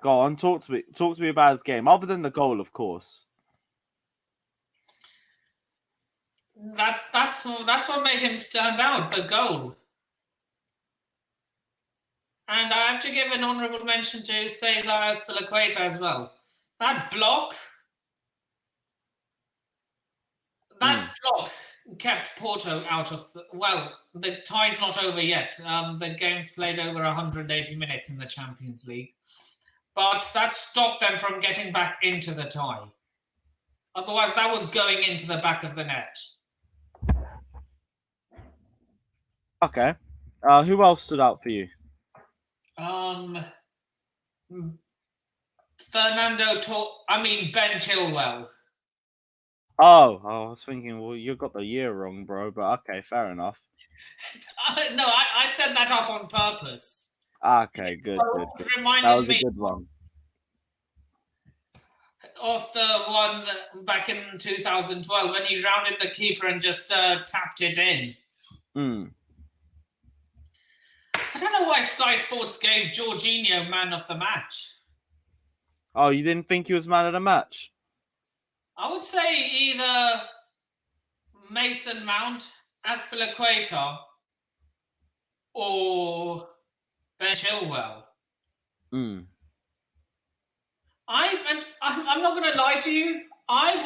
Go on, talk to me about his game, other than the goal, of course. That's what made him stand out, the goal. And I have to give an honourable mention to Cesar Azpilicueta as well. That block kept Porto out of the tie's not over yet. The game's played over 180 minutes in the Champions League. But that stopped them from getting back into the tie. Otherwise, that was going into the back of the net. Okay. Who else stood out for you? Ben Chilwell. Oh, I was thinking, well, you got the year wrong, bro. But okay, fair enough. No, I set that up on purpose. Okay, good. That was a good one. Of the one back in 2012 when he rounded the keeper and just tapped it in. I don't know why Sky Sports gave Jorginho man of the match. Oh, you didn't think he was man of the match? I would say either Mason Mount Aspilicueta or Ben Chilwell. I'm not going to lie to you. I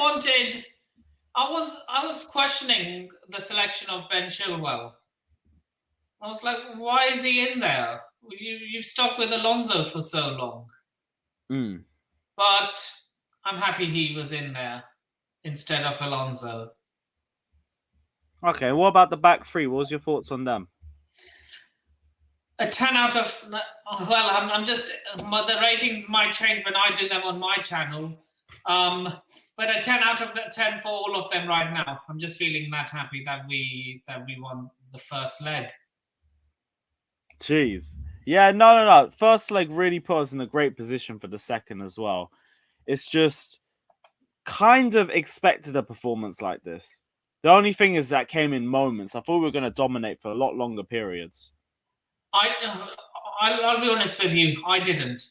was questioning the selection of Ben Chilwell. I was like, why is he in there? You've stuck with Alonso for so long. But I'm happy he was in there instead of Alonso. Okay, what about the back three? What was your thoughts on them? A 10 out of... Well, I'm just... The ratings might change when I do them on my channel. But a 10 out of 10 for all of them right now. I'm just feeling that happy that we won the first leg. Jeez. Yeah, no. First leg really put us in a great position for the second as well. It's just kind of expected a performance like this. The only thing is that came in moments. I thought we were going to dominate for a lot longer periods. I'll be honest with you. I didn't.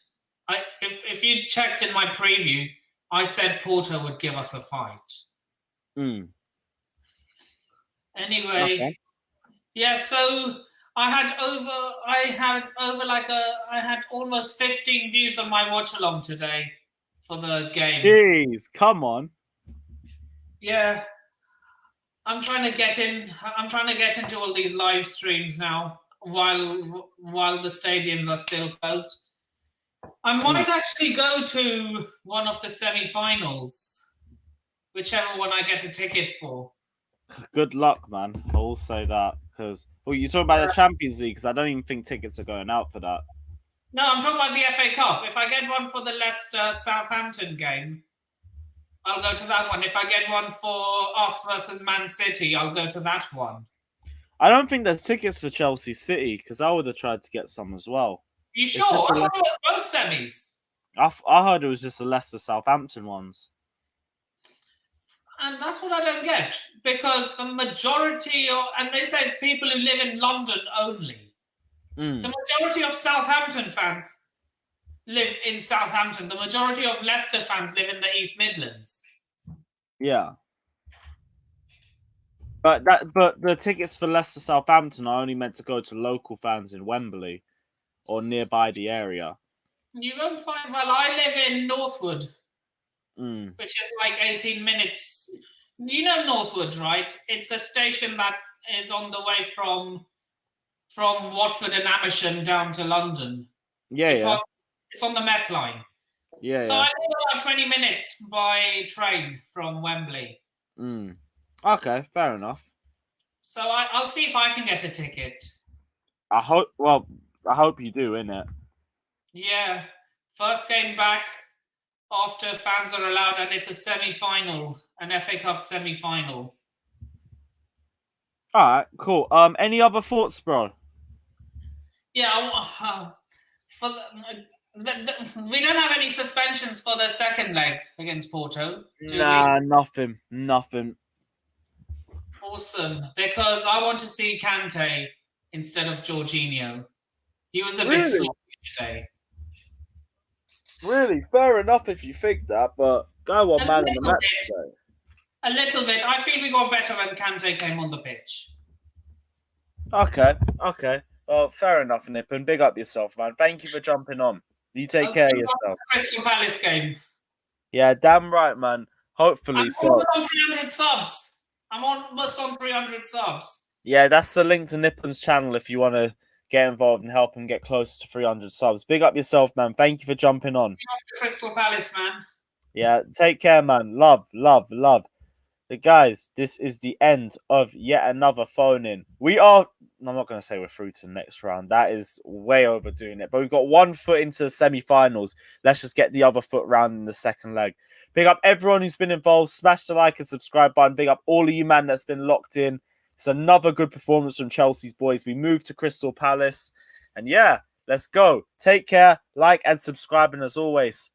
If you checked in my preview, I said Porto would give us a fight. Anyway, yeah. So I had almost 15 views on my watch along today for the game. Jeez, come on. Yeah. I'm trying to get into all these live streams now while the stadiums are still closed. I might actually go to one of the semi-finals, whichever one I get a ticket for. Good luck, man. I will say that because you're talking about the Champions League because I don't even think tickets are going out for that. No, I'm talking about the FA Cup. If I get one for the Leicester-Southampton game, I'll go to that one. If I get one for us versus Man City, I'll go to that one. I don't think there's tickets for Chelsea City because I would have tried to get some as well. You sure? I thought it was both semis. I heard it was just the Leicester-Southampton ones. And that's what I don't get because the majority and they say people who live in London only. The majority of Southampton fans live in Southampton. The majority of Leicester fans live in the East Midlands. Yeah. But the tickets for Leicester Southampton are only meant to go to local fans in Wembley or nearby the area. You won't find... Well, I live in Northwood, which is like 18 minutes. You know Northwood, right? It's a station that is on the way from Watford and Amersham down to London. Yeah. It's on the Met line. Yeah. So I live about 20 minutes by train from Wembley. Okay, fair enough. So I'll see if I can get a ticket. I hope you do, innit? Yeah. First game back after fans are allowed, and it's a semi-final, an FA Cup semi-final. All right, cool. Any other thoughts, bro? Yeah, we don't have any suspensions for the second leg against Porto. Nah, nothing. Awesome, because I want to see Kante instead of Jorginho. He was a bit sloppy today. Really? Fair enough if you think that, but go on, man, in the match today. A little bit. I feel we got better when Kante came on the pitch. Okay. Well, fair enough, Nippon. Big up yourself, man. Thank you for jumping on. You take care of yourself. Crystal Palace game. Yeah, damn right, man. Hopefully so. I'm almost on 300 subs. I'm almost on 300 subs. Yeah, that's the link to Nippon's channel if you want to get involved and help him get close to 300 subs. Big up yourself, man. Thank you for jumping on. Crystal Palace, man. Yeah, take care, man. Love. But guys, this is the end of yet another phone-in. I'm not going to say we're through to the next round. That is way overdoing it. But we've got one foot into the semi-finals. Let's just get the other foot round in the second leg. Big up everyone who's been involved. Smash the like and subscribe button. Big up all of you, man, that's been locked in. It's another good performance from Chelsea's boys. We moved to Crystal Palace. And yeah, let's go. Take care, like and subscribe. And as always,